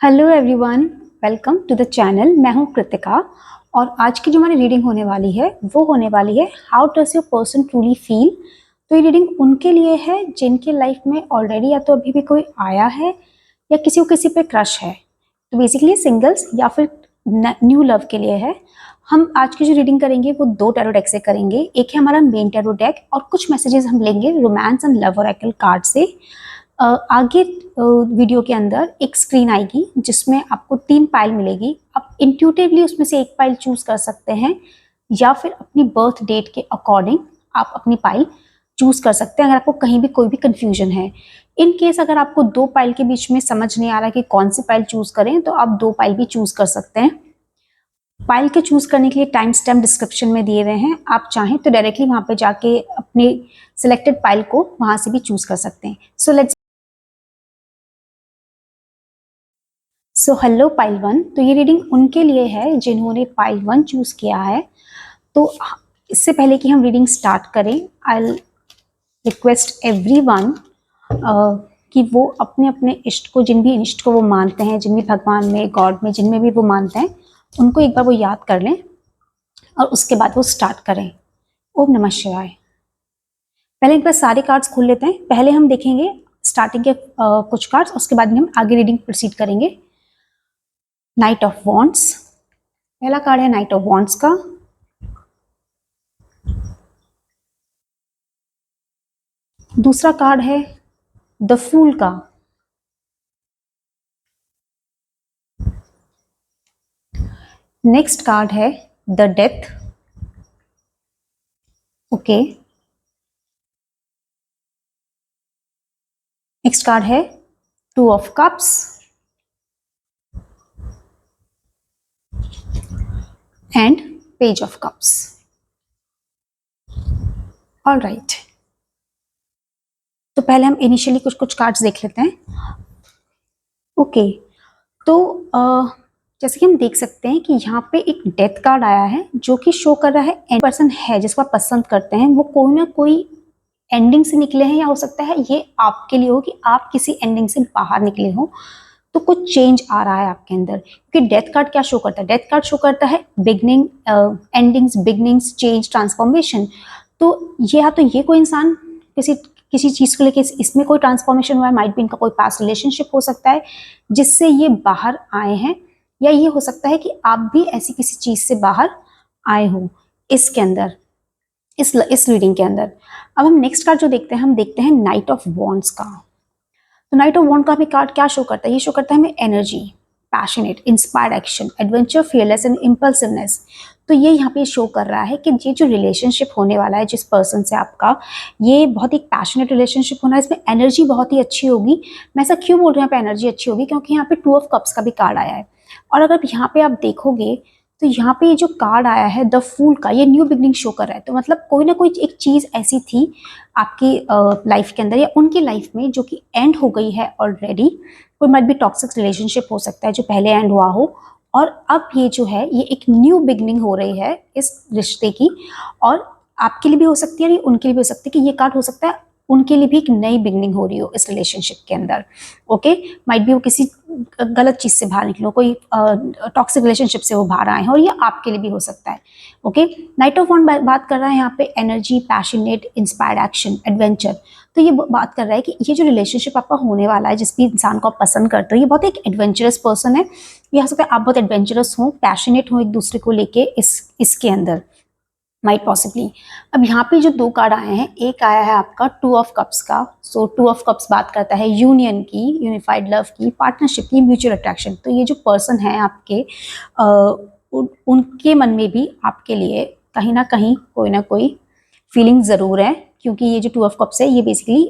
Hello everyone, welcome to the channel. मैं हूं कृतिका और आज की जो हमारी रीडिंग होने वाली है वो होने वाली है how does your person truly feel. तो ये रीडिंग उनके लिए है जिनके लाइफ में ऑलरेडी या तो अभी भी कोई आया है या किसी को किसी पे क्रश है। तो बेसिकली सिंगल्स या फिर न्यू लव के लिए है। हम आज की जो रीडिंग करेंगे वो दो टैरो डेक से करेंगे। एक है हमारा मेन टैरो डेक और कुछ मैसेजेस हम लेंगे romance and love Oracle card से। आगे वीडियो के अंदर एक स्क्रीन आएगी जिसमें आपको 3 पाइल मिलेगी। आप इंट्यूटिवली उसमें से एक पाइल चूज कर सकते हैं या फिर अपनी बर्थ डेट के अकॉर्डिंग आप अपनी पाइल चूज कर सकते हैं अगर आपको कहीं भी कोई भी कंफ्यूजन है। इन केस अगर आपको 2 पाइल के बीच में समझ नहीं आ रहा कि कौन सी पाइल चूज करें तो आप 2 पाइल भी चूज कर सकते हैं। पाइल के चूज करने के लिए टाइम स्टैम्प डिस्क्रिप्शन में दिए हुए हैं। आप चाहें तो डायरेक्टली वहां पे जाके अपने सिलेक्टेड पाइल को वहां से भी चूज कर सकते हैं। So hello pile one. तो ये रीडिंग उनके लिए है जिन्होंने पाइल वन चूज किया है। तो इससे पहले कि हम रीडिंग स्टार्ट करें, आई रिक्वेस्ट एवरीवन कि वो अपने अपने इष्ट को, जिन भी इष्ट को वो मानते हैं, जिन भी भगवान में, गॉड में, जिनमें भी वो मानते हैं, उनको एक बार वो याद कर लें और उसके बाद वो स्टार्ट करें। ओम नमः शिवाय। पहले एक बार सारे कार्ड्स खोल लेते हैं। पहले हम देखेंगे स्टार्टिंग के कुछ कार्ड्स, उसके बाद में हम आगे रीडिंग प्रोसीड करेंगे। नाइट ऑफ वॉन्ड्स, पहला कार्ड है नाइट ऑफ वॉन्ड्स का। दूसरा कार्ड है द फूल का। नेक्स्ट कार्ड है the death. Okay, next card है 2 of cups and page of cups. All right, तो पहले हम इनिशियली कुछ कुछ कार्ड्स देख लेते हैं। ओके, तो जैसे कि हम देख सकते हैं कि यहाँ पे एक डेथ कार्ड आया है जो कि शो कर रहा है एंड पर्सन है जिसको आप पसंद करते हैं वो कोई ना कोई एंडिंग से निकले हैं, या हो सकता है ये आपके लिए हो कि आप किसी एंडिंग से बाहर निकले हो। तो कुछ चेंज आ रहा है आपके अंदर, क्योंकि डेथ कार्ड क्या शो करता है? डेथ कार्ड शो करता है beginning, endings, beginnings, change, transformation. तो ये या तो ये कोई इंसान किसी किसी चीज को लेके इसमें कोई ट्रांसफॉर्मेशन हुआ है, माइट भी इनका कोई पास्ट रिलेशनशिप हो सकता है जिससे ये बाहर आए हैं, या ये हो सकता है कि आप भी ऐसी किसी चीज से बाहर आए हो इसके अंदर, इस रीडिंग के अंदर। अब हम नेक्स्ट कार्ड जो देखते हैं, हम देखते हैं नाइट ऑफ वॉन्ड्स का। तो नाइट ऑफ वॉन्ड का हमें कार्ड क्या शो करता है? ये शो करता है हमें energy, passionate, inspired action, adventure, fearless and impulsiveness. तो ये यहाँ पे शो कर रहा है कि ये जो रिलेशनशिप होने वाला है जिस पर्सन से आपका, ये बहुत ही पैशनेट रिलेशनशिप होना है। इसमें एनर्जी बहुत ही अच्छी होगी। मैं ऐसा क्यों बोल रही हूँ यहाँ पे एनर्जी अच्छी होगी? क्योंकि यहाँ पे 2 ऑफ कप्स का भी कार्ड आया है। और अगर यहाँ पे आप देखोगे तो यहाँ पे ये जो कार्ड आया है द फूल का, ये न्यू बिगनिंग शो कर रहा है। तो मतलब कोई ना कोई एक चीज ऐसी थी आपकी लाइफ के अंदर या उनकी लाइफ में जो कि एंड हो गई है ऑलरेडी। कोई माइट भी टॉक्सिक रिलेशनशिप हो सकता है जो पहले एंड हुआ हो, और अब ये जो है ये एक न्यू बिगनिंग हो रही है इस रिश्ते की। और आपके लिए भी हो सकती है, उनके लिए भी हो सकती है कि ये कार्ड हो सकता है उनके लिए भी एक नई बिगनिंग हो रही हो इस रिलेशनशिप के अंदर। ओके, माइट भी वो किसी गलत चीज से बाहर निकलो, कोई टॉक्सिक रिलेशनशिप से वो बाहर आए हैं, और ये आपके लिए भी हो सकता है। ओके, नाइट ऑफ वॉन्ड बात कर रहा है यहाँ पे energy, passionate, inspired action, adventure. तो ये बात कर रहा है कि ये जो रिलेशनशिप आपका होने वाला है, जिस भी इंसान को आप पसंद करते हो, ये बहुत एक एडवेंचरस पर्सन है। ये हो सकता है आप बहुत एडवेंचरस हो, पैशनेट हो एक दूसरे को लेके इसके अंदर, माइट पॉसिबली। अब यहाँ पे जो 2 कार्ड आए हैं, एक आया है आपका 2 ऑफ कप्स का। सो 2 ऑफ कप्स बात करता है यूनियन की, यूनिफाइड लव की, पार्टनरशिप की, म्यूचुअल अट्रैक्शन। तो ये जो पर्सन है आपके, उनके मन में भी आपके लिए कहीं ना कहीं कोई ना कोई फीलिंग जरूर है, क्योंकि ये जो 2 ऑफ कप्स है ये बेसिकली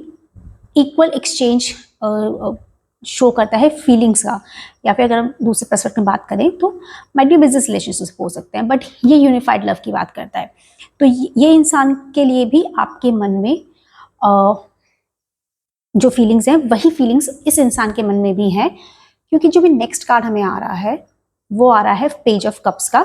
इक्वल एक्सचेंज शो करता है फीलिंग्स का। या फिर अगर हम दूसरे पर्सपेक्टिव में बात करें तो माइट भी बिजनेस रिलेशनशिप हो सकते हैं, बट ये यूनिफाइड लव की बात करता है। तो ये इंसान के लिए भी आपके मन में जो फीलिंग्स हैं वही फीलिंग्स इस इंसान के मन में भी हैं, क्योंकि जो भी नेक्स्ट कार्ड हमें आ रहा है वो आ रहा है पेज ऑफ कप्स का।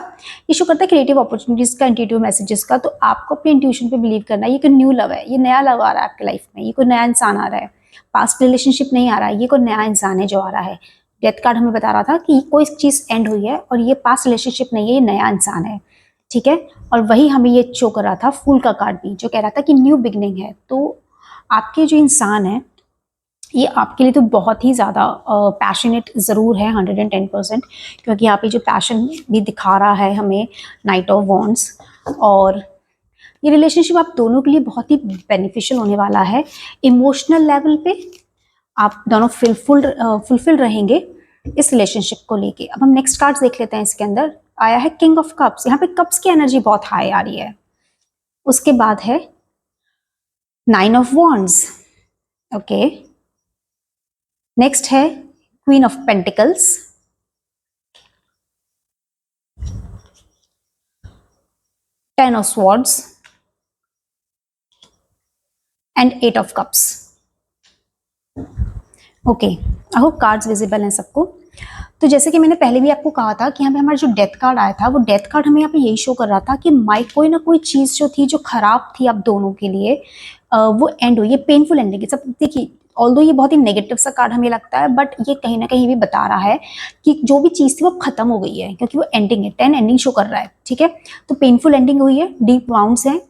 ये शो करता है क्रिएटिव अपॉर्चुनिटीज का, इंट्यूटिव मैसेजेस का। तो आपको अपने इंट्यूशन पे बिलीव करना है। ये कोई न्यू लव है, ये नया लव आ रहा है आपके लाइफ में, ये कोई नया इंसान आ रहा है, पास्ट रिलेशनशिप नहीं आ रहा है, ये कोई नया इंसान है जो आ रहा है। डेथ कार्ड हमें बता रहा था कि कोई चीज एंड हुई है और ये पास्ट रिलेशनशिप नहीं है, ये नया इंसान है, ठीक है। और वही हमें ये शो कर रहा था फूल का कार्ड भी, जो कह रहा था कि न्यू बिगनिंग है। तो आपके जो इंसान है ये आपके लिए तो बहुत ही ज़्यादा पैशनेट ज़रूर है, 110%, क्योंकि यहाँ पे जो पैशन भी दिखा रहा है हमें नाइट ऑफ वॉन्ड्स। और ये रिलेशनशिप आप दोनों के लिए बहुत ही बेनिफिशियल होने वाला है। इमोशनल लेवल पे आप दोनों फुलफिल रहेंगे इस रिलेशनशिप को लेके। अब हम नेक्स्ट कार्ड्स देख लेते हैं। इसके अंदर आया है किंग ऑफ कप्स। यहाँ पे कप्स की एनर्जी बहुत हाई आ रही है। उसके बाद है 9 ऑफ वॉन्ड्स, ओके। नेक्स्ट है queen of pentacles, 10 of swords and 8 of cups, okay. I hope cards visible हैं सबको। तो जैसे कि मैंने पहले भी आपको कहा था कि यहाँ पे हमारा जो डेथ कार्ड आया था, वो डेथ कार्ड हमें यहाँ पे यही शो कर रहा था कि कोई ना कोई चीज़ जो थी, जो खराब थी आप दोनों के लिए, वो एंड हुई। ये पेनफुल एंडिंग है सब। देखिए, ऑल्दो ये बहुत ही नेगेटिव सा कार्ड हमें लगता है, बट ये कहीं ना कहीं भी बता रहा है कि जो भी चीज़ थी वो खत्म हो गई है, क्योंकि वो एंडिंग है, 10 एंडिंग शो कर रहा है, ठीक है। तो पेनफुल एंडिंग हुई है, डीप वाउंड्स हैं,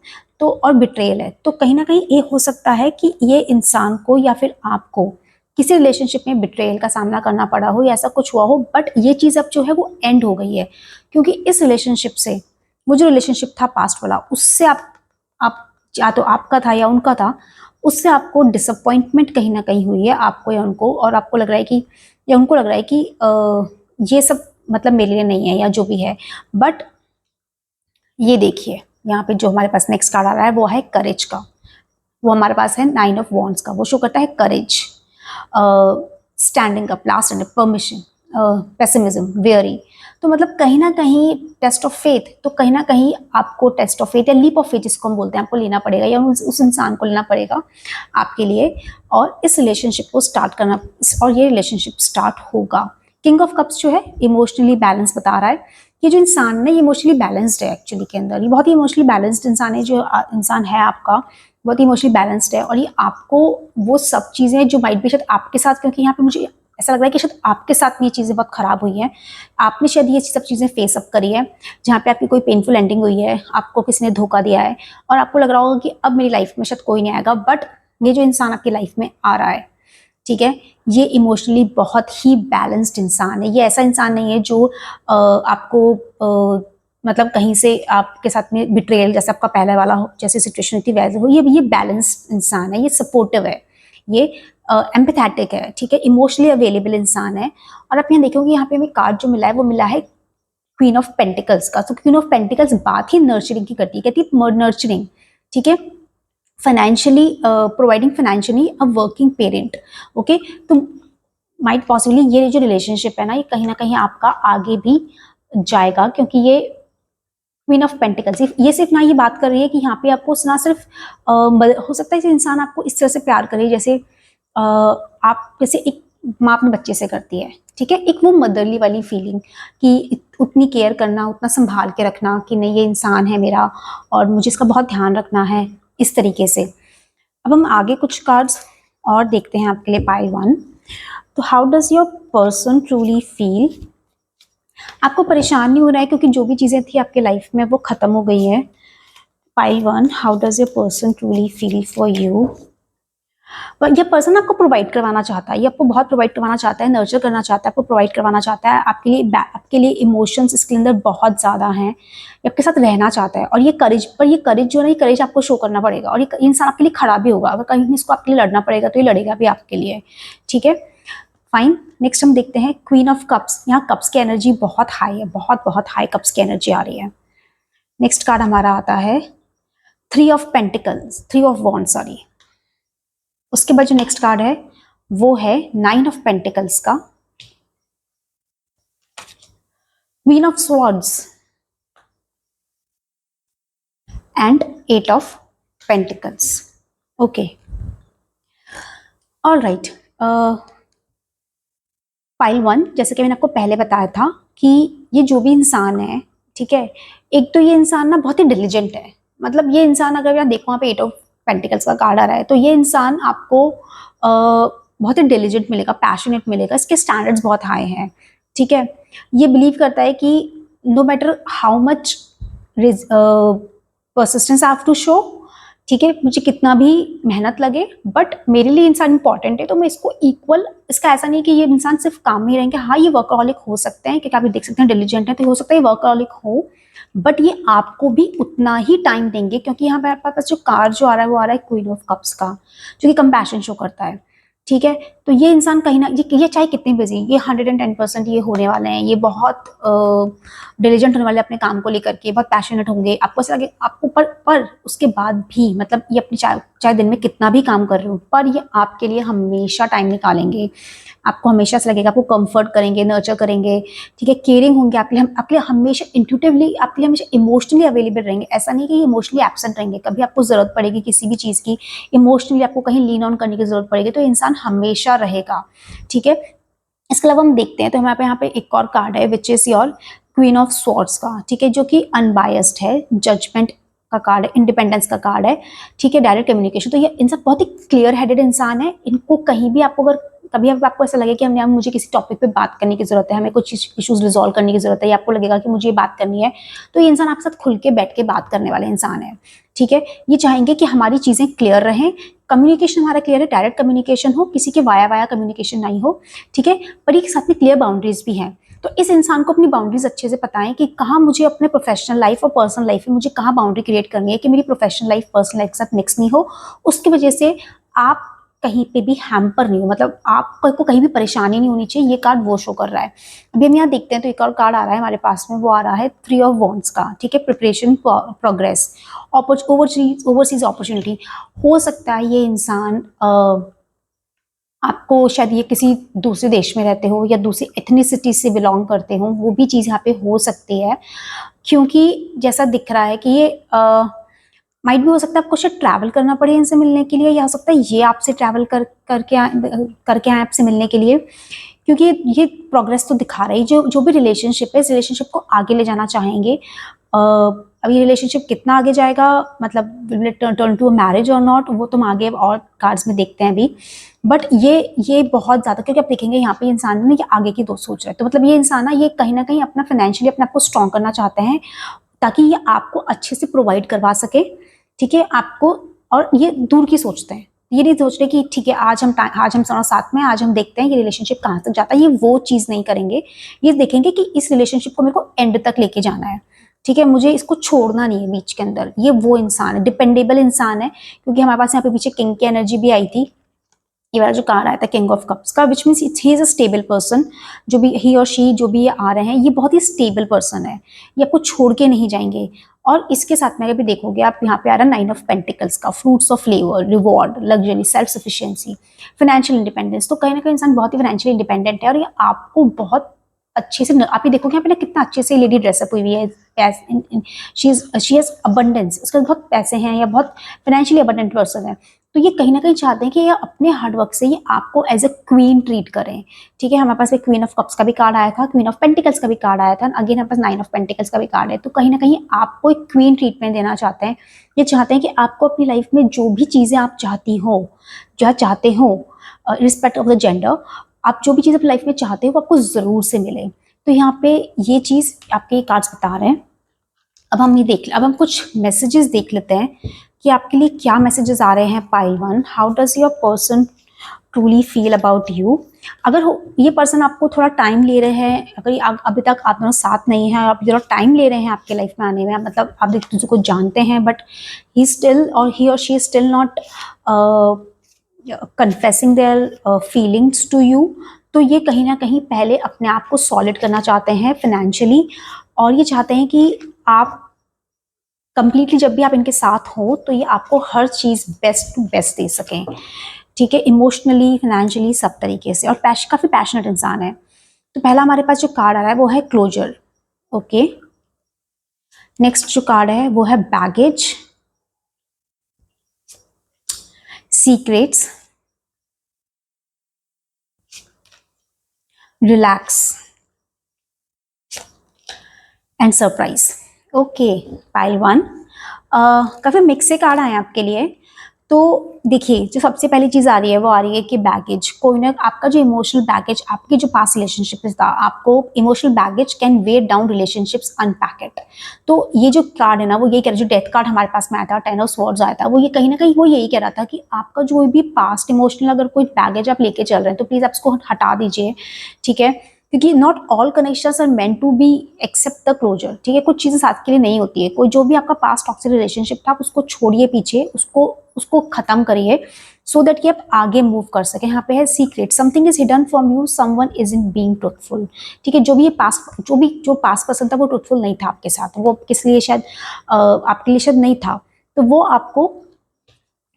तो और बिट्रेयल है। तो कहीं ना कहीं ये हो सकता है कि ये इंसान को या फिर आपको किसी रिलेशनशिप में बिट्रेयल का सामना करना पड़ा हो या ऐसा कुछ हुआ हो, बट ये चीज़ अब जो है वो एंड हो गई है, क्योंकि इस रिलेशनशिप से, वो जो रिलेशनशिप था पास्ट वाला, उससे आप या तो आपका था या उनका था, उससे आपको डिसअपॉइंटमेंट कहीं ना कहीं हुई है, आपको या उनको। और आपको लग रहा है कि, या उनको लग रहा है कि ये सब मतलब मेरे लिए नहीं है, या जो भी है। बट ये देखिए, यहाँ पे जो हमारे पास नेक्स्ट कार्ड आ रहा है वो है करेज का। वो हमारे पास है 9 ऑफ वॉन्ड्स का। वो शो करता है courage, standing up, last stand, permission, pessimism, weary. तो मतलब कहीं ना कहीं टेस्ट ऑफ फेथ, तो कहीं ना कहीं आपको टेस्ट ऑफ फेथ या लीप ऑफ फेथ जिसको हम बोलते हैं, आपको लेना पड़ेगा, या उस इंसान को लेना पड़ेगा आपके लिए, और इस रिलेशनशिप को स्टार्ट करना, और ये रिलेशनशिप स्टार्ट होगा। किंग ऑफ कप्स जो है इमोशनली बैलेंस बता रहा है कि जो इंसान है ये इमोशनली बैलेंस्ड है। एक्चुअली के अंदर ये बहुत ही इमोशनली बैलेंस्ड इंसान है। जो इंसान है आपका बहुत ही इमोशनली बैलेंस्ड है, और ये आपको वो सब चीज़ें जो माइट भी शायद आपके साथ, क्योंकि यहाँ पे मुझे ऐसा लग रहा है कि शायद आपके साथ में ये चीज़ें बहुत ख़राब हुई हैं, आपने शायद ये सब चीज़ें फेस अप करी है, जहाँ पे आपकी कोई पेनफुल एंडिंग हुई है, आपको किसी ने धोखा दिया है, और आपको लग रहा होगा कि अब मेरी लाइफ में शायद कोई नहीं आएगा। बट ये जो इंसान आपकी लाइफ में आ रहा है, ठीक है, ये इमोशनली बहुत ही बैलेंस्ड इंसान है। ये ऐसा इंसान नहीं है जो आपको मतलब कहीं से आपके साथ में बिट्रेयल, जैसे आपका पहले वाला हो, जैसे सिचुएशन थी वैसे हो। ये बैलेंस्ड इंसान है, ये सपोर्टिव है, ये एम्पैथेटिक है, ठीक है, इमोशनली अवेलेबल इंसान है। और आप यहाँ देखोगे, यहाँ पे हमें कार्ड जो मिला है वो मिला है क्वीन ऑफ पेंटिकल्स का। तो क्वीन ऑफ पेंटिकल्स बात ही नर्चरिंग की करती है, कहती है नर्चरिंग, ठीक है, financially providing financially a working parent, okay. तो माइट पॉसिबली ये जो रिलेशनशिप है ना, ये कहीं ना कहीं आपका आगे भी जाएगा, क्योंकि ये क्वीन ऑफ पेंटिकल्स ये सिर्फ ना ये बात कर रही है कि यहाँ पे आपको ना सिर्फ हो सकता है कि इंसान आपको इस तरह से प्यार करे, जैसे आप जैसे एक माँ अपने बच्चे से करती है, ठीक है, एक वो मदरली वाली फीलिंग कि उतनी केयर करना, उतना संभाल के रखना कि नहीं ये इंसान है मेरा और मुझे इसका बहुत ध्यान रखना है, इस तरीके से। अब हम आगे कुछ कार्ड्स और देखते हैं आपके लिए, पाइल 1। तो how does your person truly feel. आपको परेशान नहीं हो रहा है, क्योंकि जो भी चीज़ें थी आपके लाइफ में वो ख़त्म हो गई है। Pile 1, how does your person truly feel for you. ये पर्सन आपको प्रोवाइड करवाना चाहता है, ये आपको बहुत प्रोवाइड करवाना चाहता है, नर्चर करना चाहता है, आपको प्रोवाइड करवाना चाहता है, आपके लिए इमोशंस इसके अंदर बहुत ज़्यादा हैं, ये आपके साथ रहना चाहता है। और ये करेज, पर ये करेज जो है, ये करेज आपको शो करना पड़ेगा, और ये इंसान आपके लिए खड़ा भी होगा। अगर कहीं इसको आपके लिए लड़ना पड़ेगा तो ये लड़ेगा भी आपके लिए, ठीक है, फाइन। नेक्स्ट हम देखते हैं क्वीन ऑफ कप्स। यहाँ कप्स की एनर्जी बहुत हाई है, बहुत बहुत हाई कप्स की एनर्जी आ रही है। नेक्स्ट कार्ड हमारा आता है 3 of pentacles, 3 of wand, sorry. उसके बाद जो नेक्स्ट कार्ड है वो है 9 ऑफ पेंटिकल्स का, queen of swords and 8 of pentacles, okay, alright. Pile 1, जैसे कि मैंने आपको पहले बताया था कि ये जो भी इंसान है, ठीक है, एक तो ये इंसान ना बहुत ही डिलीजेंट है। मतलब ये इंसान, अगर आप देखो वहाँ पे 8 ऑफ पेंटिकल्स का कार्ड आ रहा है, तो ये इंसान आपको बहुत ही डिलीजेंट मिलेगा, पैशनेट मिलेगा, इसके स्टैंडर्ड्स बहुत हाई हैं, ठीक है। ये बिलीव करता है कि no matter how much persistence I have to show, ठीक है, मुझे कितना भी मेहनत लगे बट मेरे लिए इंसान इंपॉर्टेंट है, तो मैं इसको इक्वल, इसका ऐसा नहीं कि ये इंसान सिर्फ काम में ही रहेंगे। हाँ, ये वर्कaholic हो सकते हैं क्योंकि आप देख सकते हैं डिलीजेंट है, तो हो सकता है वर्कaholic हो, बट ये आपको भी उतना ही टाइम देंगे, क्योंकि यहाँ पे आपके पास जो कार जो आ रहा है वो आ रहा है क्वीन ऑफ कप्स का, जो कि कंपैशन शो करता है, ठीक है। तो ये इंसान कहीं ना, ये चाहे कितने बिजी, ये 110% ये होने वाले हैं, ये बहुत डिलीजेंट होने वाले अपने काम को लेकर के, बहुत पैशनेट होंगे, आपको ऐसा लगे आपको, पर उसके बाद भी मतलब ये अपनी चाहे दिन में कितना भी काम कर रहे हो, पर ये आपके लिए हमेशा टाइम निकालेंगे, आपको हमेशा से लगेगा, आपको कंफर्ट करेंगे, नर्चर करेंगे, ठीक है, केयरिंग होंगे आपके लिए हमेशा, इंट्यूटिवली आपके लिए हमेशा इमोशनली अवेलेबल रहेंगे। ऐसा नहीं कि इमोशनली एब्सेंट रहेंगे, कभी आपको जरूरत पड़ेगी किसी भी चीज़ की, इमोशनली आपको कहीं लीन ऑन करने की जरूरत पड़ेगी, तो इंसान हमेशा रहेगा, ठीक है। इसके अलावा हम देखते हैं तो हमारे यहाँ पे एक और कार्ड है which is your queen of swords का, ठीक है, जो कि अनबायस्ड है, जजमेंट का कार्ड है, इंडिपेंडेंस का कार्ड है, ठीक है, डायरेक्ट कम्युनिकेशन। तो ये इंसान बहुत ही क्लियर हेडेड इंसान है, इनको कहीं भी आपको अगर कभी आपको ऐसा लगे कि हमने मुझे किसी टॉपिक पे बात करने की जरूरत है, हमें कुछ इश्यूज रिजॉल्व करने की जरूरत है, या आपको लगेगा कि मुझे ये बात करनी है, तो ये इंसान आपके साथ खुल के बैठ के बात करने वाले इंसान है, ठीक है। ये चाहेंगे कि हमारी चीजें क्लियर रहें, कम्युनिकेशन हमारा क्लियर है, डायरेक्ट कम्युनिकेशन हो, किसी के वाया वाया कम्युनिकेशन नहीं हो, ठीक है, पर एक साथ में क्लियर बाउंड्रीज भी हैं। तो इस इंसान को अपनी बाउंड्रीज अच्छे से पता है कि कहाँ मुझे अपने प्रोफेशनल लाइफ और पर्सनल लाइफ में मुझे कहाँ बाउंड्री क्रिएट करनी है कि मेरी प्रोफेशनल लाइफ पर्सनल लाइफ के साथ मिक्स नहीं हो, उसकी वजह से आप कहीं पे भी हैम्पर नहीं हो, मतलब आपको कहीं भी परेशानी नहीं होनी चाहिए। ये कार्ड वो शो कर रहा है। अभी हम यहाँ देखते हैं तो एक और कार्ड आ रहा है हमारे पास में, वो आ रहा है 3 ऑफ वॉन्ड्स का, ठीक है, प्रिपरेशन, प्रोग्रेस, ओवरसीज अपॉर्चुनिटी। हो सकता है ये इंसान आपको शायद ये किसी दूसरे देश में रहते हो या दूसरी एथनिसिटी से बिलोंग करते हो, वो भी चीज़ यहाँ पे हो सकती है, क्योंकि जैसा दिख रहा है कि ये माइट भी हो सकता है आपको शायद ट्रैवल करना पड़े इनसे मिलने के लिए, या हो सकता है ये आपसे ट्रैवल करके आए आपसे मिलने के लिए, क्योंकि ये प्रोग्रेस तो दिखा रही है। जो भी रिलेशनशिप है, इस रिलेशनशिप को आगे ले जाना चाहेंगे। अब ये रिलेशनशिप कितना आगे जाएगा, मतलब टर्न टू अ मैरिज और नॉट, वो तुम आगे और कार्ड्स में देखते हैं अभी, बट ये बहुत ज़्यादा, क्योंकि आप देखेंगे यहाँ पे इंसान ने ये आगे की दो सोच रहा है, तो मतलब ये इंसान ना ये कहीं ना कहीं अपना फाइनेंशियली अपने आप को स्ट्रॉन्ग करना चाहते हैं, ताकि ये आपको अच्छे से प्रोवाइड करवा सके, ठीक है, आपको। और ये दूर की सोचते हैं, ये नहीं सोच रहे कि ठीक है आज हम साथ में, आज हम देखते हैं कि रिलेशनशिप कहाँ तक जाता है, ये वो चीज़ नहीं करेंगे। ये देखेंगे कि इस रिलेशनशिप को मेरे को एंड तक लेके जाना है, ठीक है, मुझे इसको छोड़ना नहीं है बीच के अंदर। ये वो इंसान है, डिपेंडेबल इंसान है, क्योंकि हमारे पास यहाँ पे पीछे किंग की एनर्जी भी आई थी, ये वाला जो कार्ड आया था किंग ऑफ कप्स का, which means he is a stable person. जो भी ही और शी जो भी ये आ रहे हैं, ये बहुत ही स्टेबल पर्सन है, ये आपको छोड़ के नहीं जाएंगे। और इसके साथ में अगर भी देखोगे आप, यहाँ पे आ रहा है 9 ऑफ पेंटिकल्स का, fruits of labour, reward, luxury, self sufficiency, financial independence. तो कहीं ना कहीं इंसान बहुत ही फाइनेंशियली इंडिपेंडेंट है, और ये आपको बहुत अच्छे से, आप ही देखोगे यहाँ पे ना कितना अच्छे से लेडी ड्रेसअप हुई हुई है, शी हैज अबंडेंस, उसके पास बहुत पैसे हैं, या बहुत फाइनेंशियली अबंडेंट पर्सन है। तो ये कहीं ना कहीं चाहते हैं कि ये अपने हार्ड वर्क से ये आपको एज अ क्वीन ट्रीट करें, ठीक है। हमारे पास एक क्वीन ऑफ कप्स का भी कार्ड आया था, क्वीन ऑफ पेंटिकल्स का भी कार्ड आया था, अगेन हमारे पास 9 ऑफ पेंटिकल्स का भी कार्ड है। तो कहीं ना कहीं आपको एक क्वीन ट्रीटमेंट देना चाहते हैं। ये चाहते हैं कि आपको अपनी लाइफ में जो भी चीज़ें आप चाहती हो, जो चाहते हो, रिस्पेक्ट ऑफ द जेंडर, आप जो भी चीज़ अपनी लाइफ में चाहते हो वो आपको ज़रूर से मिले। तो यहाँ पे ये चीज़ आपके कार्ड्स बता रहे हैं। अब हम कुछ मैसेजेस देख लेते हैं कि आपके लिए क्या मैसेजेस आ रहे हैं। Pile 1, how does your person truly feel about you. अगर ये पर्सन आपको थोड़ा टाइम ले रहे हैं, अगर अभी तक आप दोनों साथ नहीं है, आप थोड़ा टाइम ले रहे हैं आपके लाइफ में आने में, मतलब आप एक दूसरे को जानते हैं, बट ही और she still not confessing their feelings to you, तो ये कहीं ना कहीं पहले अपने आप को सॉलिड करना चाहते हैं फाइनेंशियली, और ये चाहते हैं कि आप कंप्लीटली जब भी आप इनके साथ हो तो ये आपको हर चीज़ बेस्ट टू बेस्ट दे सकें, ठीक है, इमोशनली, फाइनेंशियली, सब तरीके से। और काफ़ी पैशनेट इंसान है। तो पहला हमारे पास जो कार्ड आ रहा है वो है क्लोजर, ओके। नेक्स्ट जो कार्ड है वो है baggage, secrets, relax and surprise. Okay, pile 1, काफ़ी मिक्स से कार्ड आए आपके लिए। तो देखिए, जो सबसे पहली चीज आ रही है वो आ रही है कि बैगेज, कोई ना आपका जो इमोशनल बैगेज, आपकी जो पास्ट रिलेशनशिप था, आपको emotional baggage can way down relationships unpack it. तो ये जो कार्ड है ना, वो ये कह रहा है, जो डेथ कार्ड हमारे पास में आया था, 10 ऑफ स्वॉर्ड्स आया था, वो ये कहीं ना कहीं वो यही कह रहा था कि आपका जो भी पास्ट इमोशनल अगर कोई बैगेज आप लेके चल रहे हैं तो प्लीज आप इसको हटा दीजिए, ठीक है। क्योंकि not all connections are meant to be accept the closure, ठीक है। कुछ चीजें साथ के लिए नहीं होती है। कोई जो भी आपका पास्ट टॉक्सिक रिलेशनशिप था, आप उसको छोड़िए पीछे, उसको उसको खत्म करिए, सो दैट कि आप आगे मूव कर सके। यहाँ पे है secret, something is hidden from you, someone is in being truthful, ठीक है। जो पास्ट पर्सन था वो ट्रूथफुल नहीं था आपके साथ, वो किस लिए शायद आपके लिए शायद नहीं था। तो वो आपको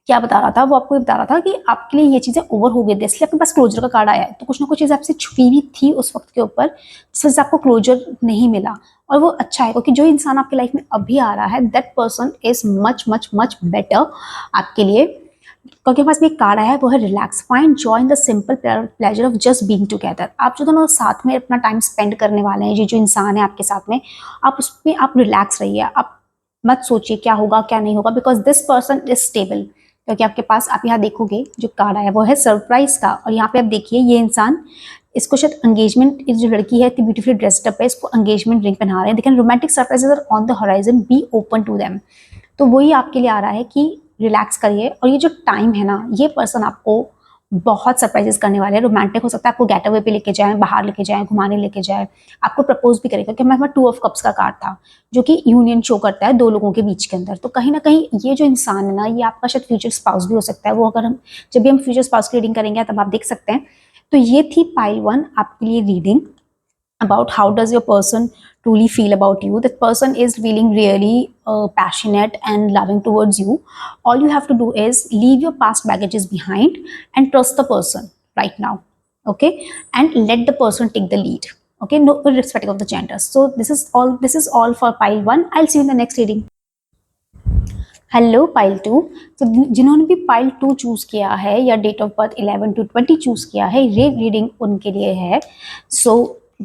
क्या बता रहा था, वो आपको ये बता रहा था कि आपके लिए ये चीजें ओवर हो गई थी, इसलिए आपके पास क्लोजर का कार्ड आया है। तो कुछ ना कुछ चीज आपसे छुपी हुई थी उस वक्त के ऊपर, जिससे आपको क्लोजर नहीं मिला। और वो अच्छा है, क्योंकि जो इंसान आपकी लाइफ में अभी आ रहा है, that person is much much much better आपके लिए। क्योंकि पास में एक कार्ड आया है, वो है relax, find joy in the simple pleasure of just being together. आप जो दोनों साथ में अपना टाइम स्पेंड करने वाले हैं, ये जो इंसान है आपके साथ में, आप उसमें आप रिलैक्स रहिए। आप मत सोचिए क्या होगा क्या नहीं होगा, because this person is stable. क्योंकि आपके पास, आप यहाँ देखोगे जो कार्ड आया वो है सरप्राइज का, और यहाँ पे आप देखिए ये इंसान, इसको शायद एंगेजमेंट, इस जो लड़की है इतनी ब्यूटीफुली ड्रेस्ड अप है, इसको एंगेजमेंट रिंग पहना रहे हैं। देखें, romantic surprises are on the horizon, be open to them. तो वही आपके लिए आ रहा है कि रिलैक्स करिए। और ये जो टाइम है ना, ये पर्सन आपको बहुत सरप्राइजेस करने वाले हैं। रोमांटिक हो सकता है, आपको गेट अवे पे लेके जाए, बाहर लेके जाए, घुमाने लेके जाए, आपको प्रपोज भी करेगा। क्योंकि हमारे पास 2 ऑफ कप्स का कार्ड था, जो कि यूनियन शो करता है दो लोगों के बीच के अंदर। तो कहीं ना कहीं ये जो इंसान है ना, ये आपका शायद फ्यूचर स्पाउस भी हो सकता है। वो अगर हम, जब भी हम फ्यूचर स्पाउस की रीडिंग करेंगे तब आप देख सकते हैं। तो ये थी पाइल 1 आपके लिए reading about how does your person truly feel about you. That person is feeling really passionate and loving towards you. All you have to do is leave your past baggages behind and trust the person right now, okay, and let the person take the lead, okay, no irrespective of the gender. So this is all for pile 1. I'll see you in the next reading. Hello pile 2। तो जिन्होंने भी pile 2 choose किया है या date of birth 11 to 20 choose किया है, ये reading उनके लिए है। So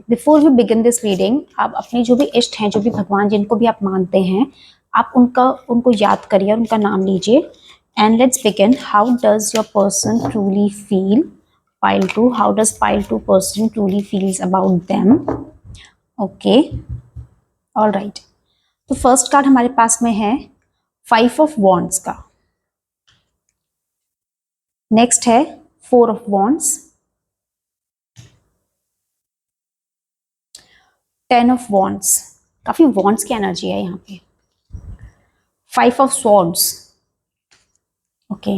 before we begin this reading, आप अपने जो भी इष्ट हैं, जो भी भगवान जिनको भी आप मानते हैं, आप उनको याद करिए और उनका नाम लीजिए। And let's begin. How does your person truly feel? Pile 2, how does pile 2 person truly feels about them? Okay, all right. तो फर्स्ट कार्ड हमारे पास में है 5 ऑफ वॉन्ड्स का। नेक्स्ट है 4 ऑफ वॉन्ड्स, 10 ऑफ वॉन्ड्स, काफी वॉन्ड्स की energy है यहाँ पे। 5 of swords, okay,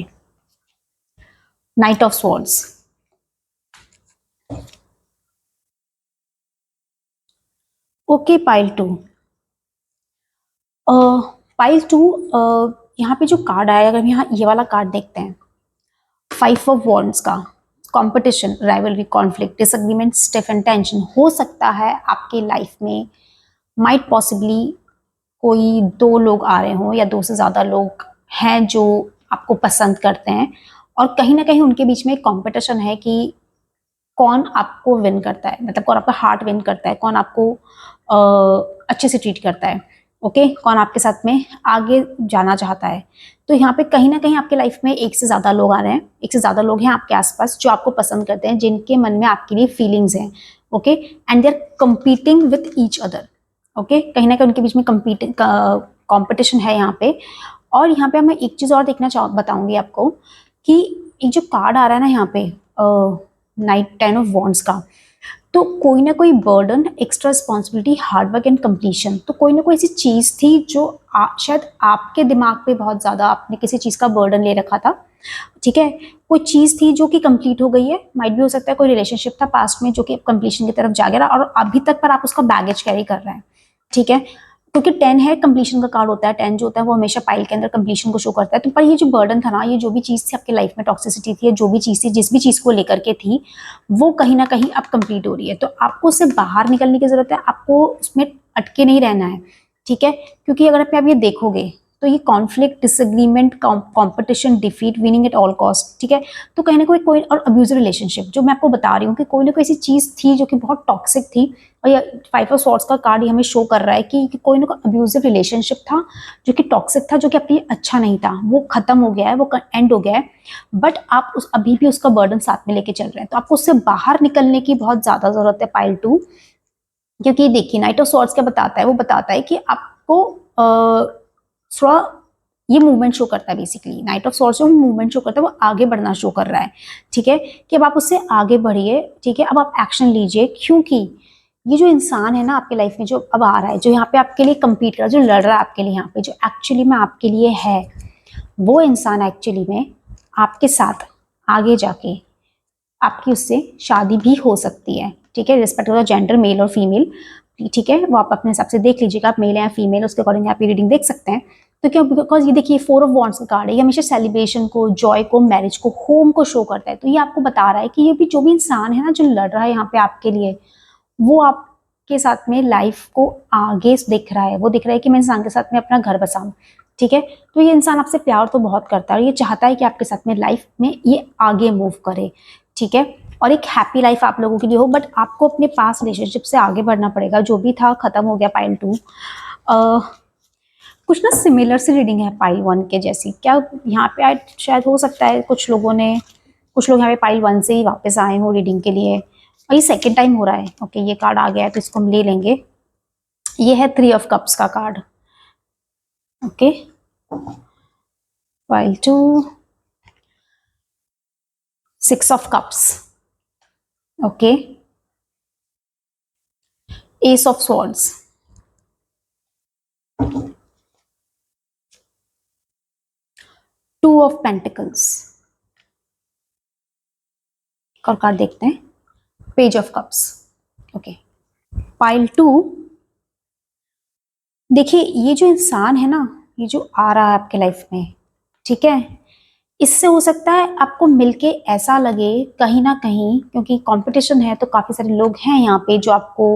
night of swords, okay. Pile 2, pile 2, यहाँ पे जो कार्ड आया, अगर यहाँ ये वाला कार्ड देखते हैं, 5 ऑफ वॉन्ड्स का, competition, rivalry, conflict, disagreement, stiff and tension. हो सकता है आपके लाइफ में माइट पॉसिबली कोई 2 लोग आ रहे हों या 2 से ज़्यादा लोग हैं जो आपको पसंद करते हैं, और कहीं ना कहीं उनके बीच में एक कॉम्पिटिशन है कि कौन आपको विन करता है, मतलब कौन आपका हार्ट विन करता है, कौन आपको अच्छे से ट्रीट करता है, ओके, कौन आपके साथ में आगे जाना चाहता है। तो यहाँ पे कहीं ना कहीं आपके लाइफ में एक से ज़्यादा लोग आ रहे हैं, एक से ज़्यादा लोग हैं आपके आसपास जो आपको पसंद करते हैं, जिनके मन में आपके लिए फीलिंग्स हैं, okay, and they are competing with each other, okay. कहीं ना कहीं उनके बीच में कॉम्पिटिशन है यहाँ पे। और यहाँ पे मैं एक चीज़ और बताऊंगी आपको कि एक जो कार्ड आ रहा है ना यहाँ पे, नाइट 10 ऑफ वॉन्ड्स का, तो कोई ना कोई burden, extra responsibility, hard work and completion. तो कोई ना कोई ऐसी चीज़ थी जो शायद आपके दिमाग पे बहुत ज़्यादा आपने किसी चीज़ का बर्डन ले रखा था, ठीक है। कोई चीज़ थी जो कि कंप्लीट हो गई है, माइट भी हो सकता है कोई रिलेशनशिप था पास्ट में जो कि कंप्लीशन की तरफ जा गया और अभी तक पर आप उसका बैगेज कैरी कर रहे हैं, ठीक है। क्योंकि 10 है, कंप्लीशन का कार्ड होता है। 10 जो होता है वो हमेशा पाइल के अंदर कंप्लीशन को शो करता है। तो पर ये जो बर्डन था ना, ये जो भी चीज़ थी आपकी लाइफ में, टॉक्सिसिटी थी, जो भी चीज़ थी, जिस भी चीज़ को लेकर के थी, वो कहीं ना कहीं अब कंप्लीट हो रही है। तो आपको उससे बाहर निकलने की जरूरत है, आपको उसमें अटके नहीं रहना है, ठीक है। क्योंकि अगर आप ये देखोगे तो ये conflict, disagreement, competition, defeat, winning at all cost, ठीक है। तो कहीं ना कोई और अब्यूजिव रिलेशनशिप, जो मैं आपको बता रही हूँ कि कोई ना कोई ऐसी चीज थी जो कि बहुत टॉक्सिक थी, और ये 5 ऑफ स्वॉर्ड्स का कार्ड हमें शो कर रहा है कि कोई ना कोई अब्यूजिव रिलेशनशिप था जो कि टॉक्सिक था, जो कि आपके लिए अच्छा नहीं था, वो खत्म हो गया है, वो एंड हो गया है, बट आप अभी भी उसका बर्डन साथ में लेके चल रहे हैं। तो आपको उससे बाहर निकलने की बहुत ज्यादा जरूरत है पाइल 2, क्योंकि देखिए नाइट ऑफ स्वॉर्ड्स क्या बताता है, वो बताता है कि आपको थोड़ा ये मूवमेंट शो करता है। बेसिकली नाइट ऑफ स्वॉर्ड्स जो मूवमेंट शो करता है वो आगे बढ़ना शो कर रहा है, ठीक है, कि अब आप उससे आगे बढ़िए, ठीक है, अब आप एक्शन लीजिए, क्योंकि ये जो इंसान है ना आपके लाइफ में जो अब आ रहा है, जो यहाँ पे आपके लिए कम्पीट कर रहा है, जो लड़ रहा है आपके लिए यहाँ पे, जो एक्चुअली में आपके लिए है, वो इंसान एक्चुअली में आपके साथ आगे जाके आपकी उससे शादी भी हो सकती है, ठीक है, respect of the gender, male और फीमेल, ठीक है, वो आप अपने हिसाब से देख लीजिएगा, आप मेल या फीमेल, उसके अकॉर्डिंग आप ये रीडिंग देख सकते हैं। तो क्या, बिकॉज ये देखिए 4 ऑफ वॉन्ड्स का कार्ड है, ये हमेशा सेलिब्रेशन को, जॉय को, मैरिज को, होम को शो करता है। तो ये आपको बता रहा है कि ये भी जो भी इंसान है ना जो लड़ रहा है यहाँ पे आपके लिए, वो आपके साथ में लाइफ को आगे दिख रहा है, वो दिख रहा है कि मैं इंसान के साथ में अपना घर बसाऊं, ठीक है। तो ये इंसान आपसे प्यार तो बहुत करता है, और ये चाहता है कि आपके साथ में लाइफ में ये आगे मूव करे, ठीक है, और एक हैप्पी लाइफ आप लोगों के लिए हो। बट आपको अपने पास रिलेशनशिप से आगे बढ़ना पड़ेगा, जो भी था खत्म हो गया पाइल 2। कुछ ना सिमिलर सी रीडिंग है पाइल 1 के जैसी, क्या यहाँ पे शायद हो सकता है कुछ लोग यहाँ पे पाइल 1 से ही वापस आए हो रीडिंग के लिए, और ये सेकेंड टाइम हो रहा है। ओके, ये कार्ड आ गया है तो इसको हम ले लेंगे। ये है 3 ऑफ कप्स का card. Okay, pile 2, 6 of cups, okay, S of swords, 2 of pentacles, और कार्ड देखते हैं, page of cups. Okay, pile 2, देखिए ये जो इंसान है ना, ये जो आ रहा है आपके लाइफ में, ठीक है, इससे हो सकता है आपको मिलके ऐसा लगे कहीं ना कहीं, क्योंकि कंपटीशन है तो काफी सारे लोग हैं यहाँ पे जो आपको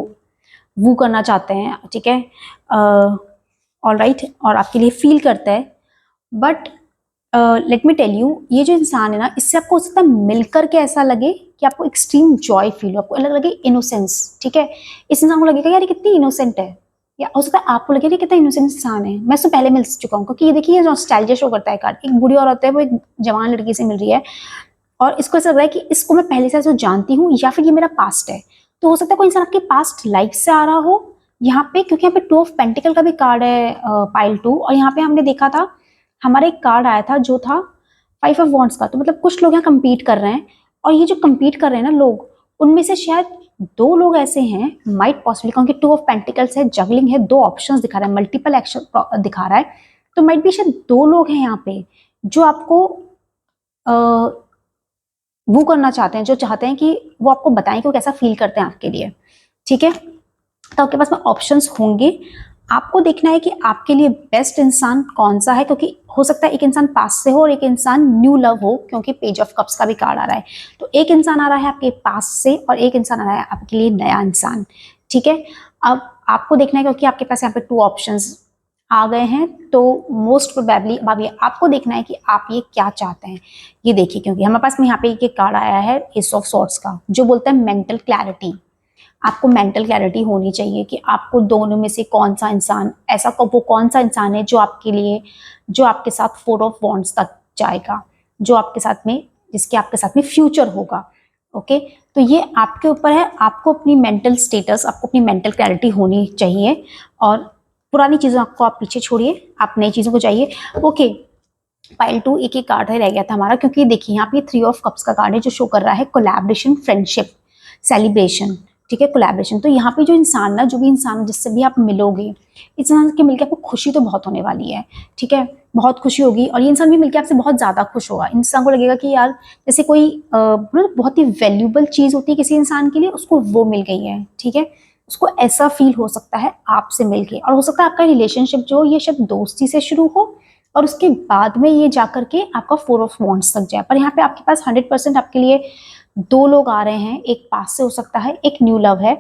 वो करना चाहते हैं, ठीक है, ऑल राइट, और आपके लिए फील करता है। But let me tell you, ये जो इंसान है ना, इससे आपको हो सकता है मिलकर के ऐसा लगे कि आपको एक्सट्रीम जॉय फील हो, आपको अलग लगे इनोसेंस, ठीक है, इस इंसान को लगेगा यार ये कितनी इनोसेंट है, या हो सकता है आपको लगे कितना इनोसेंट इंसान है। मैं इससे पहले मिल चुका हूँ, क्योंकि ये देखिए ये नॉस्टैल्जिया शो करता है कार्ड, एक बूढ़ी औरत है वो एक जवान लड़की से मिल रही है, और इसको ऐसा लग रहा है कि इसको मैं पहले से जानती हूँ, या फिर ये मेरा पास्ट है। तो हो सकता है कोई इंसान आपके पास्ट लाइफ से आ रहा हो यहाँ पे, क्योंकि यहाँ पे 2 ऑफ पेंटिकल का भी कार्ड है पाइल 2, और यहाँ पे हमने देखा था, हमारा एक कार्ड आया था जो था 5 ऑफ वॉन्ड्स का। तो मतलब कुछ लोग यहाँ कम्पीट कर रहे हैं, और ये जो कम्पीट कर रहे हैं ना लोग, उनमें से शायद 2 लोग ऐसे हैं, माइट पॉसिबली, क्योंकि 2 ऑफ पेंटिकल्स है, जगलिंग है, 2 ऑप्शंस दिखा रहा है, मल्टीपल एक्शन दिखा रहा है, तो माइट भी शायद 2 लोग हैं यहाँ पे जो आपको वो करना चाहते हैं, जो चाहते हैं कि वो आपको बताएं कि वो कैसा फील करते हैं आपके लिए, ठीक है। तो आपके पास में ऑप्शंस होंगे, आपको देखना है कि आपके लिए बेस्ट इंसान कौन सा है, क्योंकि हो सकता है एक इंसान पास से हो और एक इंसान न्यू लव हो, क्योंकि पेज ऑफ कप्स का भी कार्ड आ रहा है। तो एक इंसान आ रहा है आपके पास से और एक इंसान आ रहा है आपके लिए नया इंसान, ठीक है। अब आपको देखना है, क्योंकि आपके पास यहाँ पे 2 ऑप्शंस आ गए हैं, तो मोस्ट प्रोबेबली अब ये आपको देखना है कि आप ये क्या चाहते हैं। ये देखिए, क्योंकि हमारे पास में यहाँ पे एक कार्ड आया है एस ऑफ सॉर्ड्स का, जो बोलता है मेंटल क्लैरिटी। आपको मेंटल क्लैरिटी होनी चाहिए कि आपको दोनों में से कौन सा इंसान ऐसा, वो कौन सा इंसान है जो आपके लिए, जो आपके साथ 4 ऑफ वॉन्ड्स तक जाएगा, जो आपके साथ में, जिसके आपके साथ में फ्यूचर होगा। ओके, तो ये आपके ऊपर है, आपको अपनी मेंटल स्टेटस, आपको अपनी मेंटल क्लैरिटी होनी चाहिए, और पुरानी चीज़ों को आप पीछे छोड़िए, आप नई चीज़ों को चाहिए। ओके, पाइल 2 एक ही कार्ड है रह गया था हमारा, क्योंकि देखिए यहाँ पे 3 ऑफ कप्स का कार्ड है जो शो कर रहा है कोलैबोरेशन, फ्रेंडशिप, सेलिब्रेशन, ठीक है, कोलैबोरेशन। तो यहाँ पे जो इंसान ना, जो भी इंसान जिससे भी आप मिलोगे, इस इंसान के मिलकर आपको खुशी तो बहुत होने वाली है, ठीक है, बहुत खुशी होगी, और ये इंसान भी मिलकर आपसे बहुत ज़्यादा खुश होगा। इंसान को लगेगा कि यार जैसे कोई बहुत ही वैल्यूबल चीज़ होती है किसी इंसान के लिए, उसको वो मिल गई है, ठीक है, उसको ऐसा फील हो सकता है आपसे मिलके। और हो सकता है आपका रिलेशनशिप जो ये शायद दोस्ती से शुरू हो, और उसके बाद में ये जाकर के आपका 4 ऑफ वॉन्ड्स तक जाए। पर यहाँ पे आपके पास 100% आपके लिए 2 लोग आ रहे हैं, एक पास से हो सकता है, एक न्यू लव है,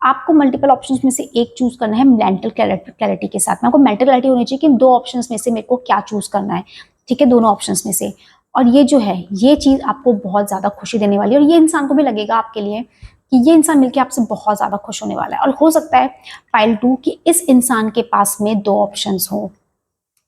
आपको मल्टीपल ऑप्शंस में से एक चूज करना है मेंटल क्लैरिटी के साथ में। आपको मेंटल क्लैरिटी होनी चाहिए कि दो ऑप्शंस में से मेरे को क्या चूज करना है, ठीक है, दोनों ऑप्शंस में से। और ये जो है ये चीज आपको बहुत ज्यादा खुशी देने वाली है, और ये इंसान को भी लगेगा आपके लिए कि ये इंसान मिलके आपसे बहुत ज्यादा खुश होने वाला है। और हो सकता है पाइल 2 कि इस इंसान के पास में दो ऑप्शंस हो,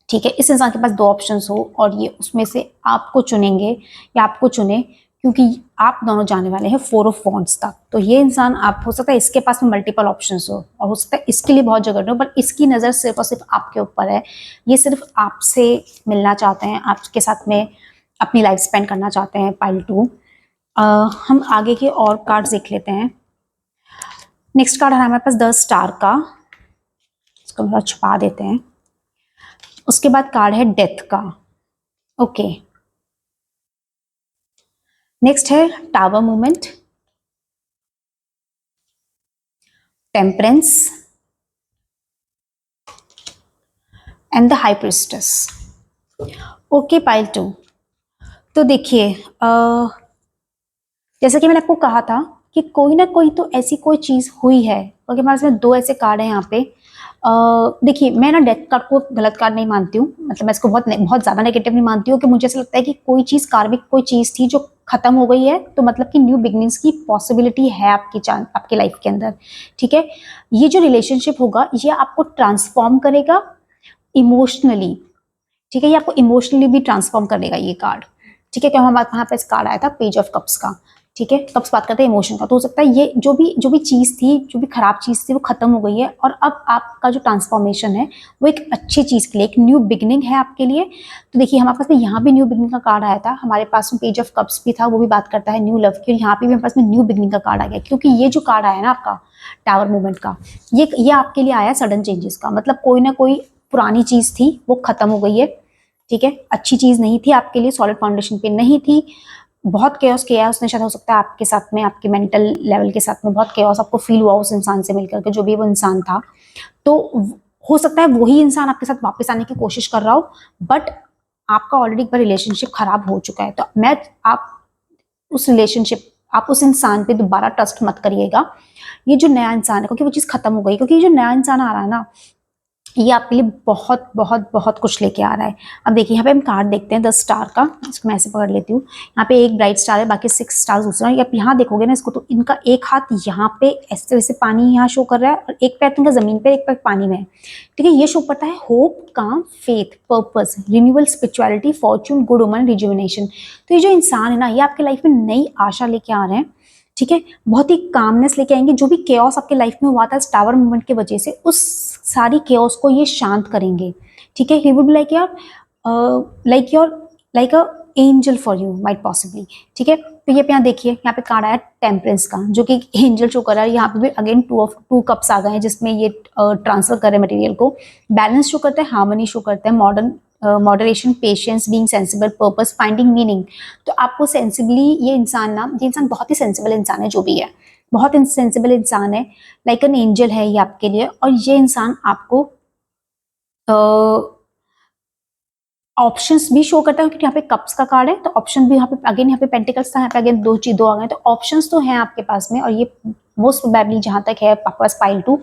ठीक है, इस इंसान के पास दो ऑप्शंस हो और ये उसमें से आपको चुनेंगे या आपको चुने, क्योंकि आप दोनों जाने वाले हैं 4 ऑफ वॉन्ड्स तक। तो ये इंसान, आप हो सकता है इसके पास में मल्टीपल ऑप्शंस हो और हो सकता है इसके लिए बहुत जगह हो, पर इसकी नज़र सिर्फ और सिर्फ आपके ऊपर है। ये सिर्फ आपसे मिलना चाहते हैं, आपके साथ में अपनी लाइफ स्पेंड करना चाहते हैं पाइल 2। हम आगे के और कार्ड्स देख लेते हैं। नेक्स्ट कार्ड है हमारे पास 10 स्टार का, इसको थोड़ा छुपा देते हैं। उसके बाद कार्ड है डेथ का, ओके। नेक्स्ट है tower movement, temperance and the high priestess. Okay pile 2, तो देखिए जैसा कि मैंने आपको कहा था कि कोई ना कोई तो ऐसी कोई चीज हुई है, क्योंकि हमारे पास दो ऐसे कार्ड हैं यहाँ पे। देखिए मैं ना डेथ कार्ड को गलत कार्ड नहीं मानती हूँ, मतलब मैं इसको बहुत ज्यादा नेगेटिव नहीं मानती हूँ, कि मुझे ऐसा लगता है कि कोई चीज कार्मिक कोई चीज थी जो खत्म हो गई है, तो मतलब कि न्यू बिगनिंग्स की पॉसिबिलिटी है आपकी लाइफ के अंदर, ठीक है। ये जो रिलेशनशिप होगा ये आपको ट्रांसफॉर्म करेगा इमोशनली, ठीक है, ये आपको इमोशनली भी ट्रांसफॉर्म करेगा ये कार्ड, ठीक है। क्या हमारे वहाँ पे कार्ड आया था पेज ऑफ कप्स का, ठीक है। कप्स बात करते हैं इमोशन का, तो हो सकता है ये जो भी चीज थी, जो भी खराब चीज थी वो खत्म हो गई है, और अब आपका जो ट्रांसफॉर्मेशन है वो एक अच्छी चीज के लिए, एक न्यू बिगनिंग है आपके लिए। तो देखिए हमारे पास में यहाँ भी न्यू बिगनिंग का कार्ड आया था, हमारे पास में पेज ऑफ कप्स भी था, वो भी बात करता है न्यू लव की, और यहाँ पे भी हमारे पास में न्यू बिगनिंग का कार्ड आ गया, क्योंकि ये जो कार्ड आया ना आपका टावर मूवमेंट का, ये आपके लिए आया सडन चेंजेस का, मतलब कोई ना कोई पुरानी चीज थी वो खत्म हो गई है, ठीक है, अच्छी चीज नहीं थी आपके लिए, सॉलिड फाउंडेशन पे नहीं थी, बहुत केओस किया है उसने, शायद हो सकता है आपके साथ में, आपके मेंटल लेवल के साथ में बहुत केओस आपको फील हुआ उस इंसान से मिलकर के, जो भी वो इंसान था। तो हो सकता है वही इंसान आपके साथ वापस आने की कोशिश कर रहा हो, बट आपका ऑलरेडी एक बार रिलेशनशिप खराब हो चुका है, तो आप उस इंसान पे दोबारा ट्रस्ट मत करिएगा। ये जो नया इंसान है, क्योंकि वो चीज खत्म हो गई, क्योंकि ये जो नया इंसान आ रहा है ना, ये आपके लिए बहुत बहुत बहुत कुछ लेके आ रहा है। अब देखिए यहाँ पे हम कार्ड देखते हैं 10 स्टार का, इसको मैं ऐसे पकड़ लेती हूँ। यहाँ पे एक ब्राइट स्टार है, बाकी 6 स्टार दूसरा है। आप यहाँ देखोगे ना इसको, तो इनका एक हाथ यहाँ पे ऐसे तरह से पानी यहाँ शो कर रहा है, और एक पैर इनका जमीन पे, एक पैर पानी में है, ठीक है। ये शो करता है होप, काम, faith, purpose, renewal, spirituality, Fortune, good woman, rejuvenation. तो ये जो इंसान है ना, ये आपके लाइफ में नई आशा लेके आ रहे हैं, ठीक है, बहुत ही कामनेस लेके आएंगे। जो भी केओस आपके लाइफ में हुआ था इस टावर मूवमेंट की वजह से, उस सारी केओस को ये शांत करेंगे, ठीक है। He would like like a angel for you might possibly, ठीक है। तो ये यहाँ देखिए, यहाँ पे कार्ड आया टेम्परेंस का, जो कि एंजल शो कर रहा है। यहाँ पे भी अगेन 2 कप्स आ गए हैं, जिसमें ये ट्रांसफर कर रहे हैं मटेरियल को, बैलेंस शो करता है, हार्मनी शो करता है, moderation, patience, being sensible, purpose, finding meaning. तो आपको सेंसिबली ये इंसान बहुत ही सेंसिबल इंसान है, जो भी है बहुत सेंसिबल इंसान है, लाइक एन एंजल है ये आपके लिए। और ये इंसान आपको ऑप्शंस भी शो करता है, क्योंकि यहाँ पे कप्स का कार्ड है, तो ऑप्शन भी यहाँ पे अगेन, यहाँ पे पेंटिकल्स था, यहाँ पे अगेन दो आ गए, तो ऑप्शंस तो हैं आपके पास में। और ये मोस्ट प्रोबेबली जहां तक है आपके पास पाइल 2,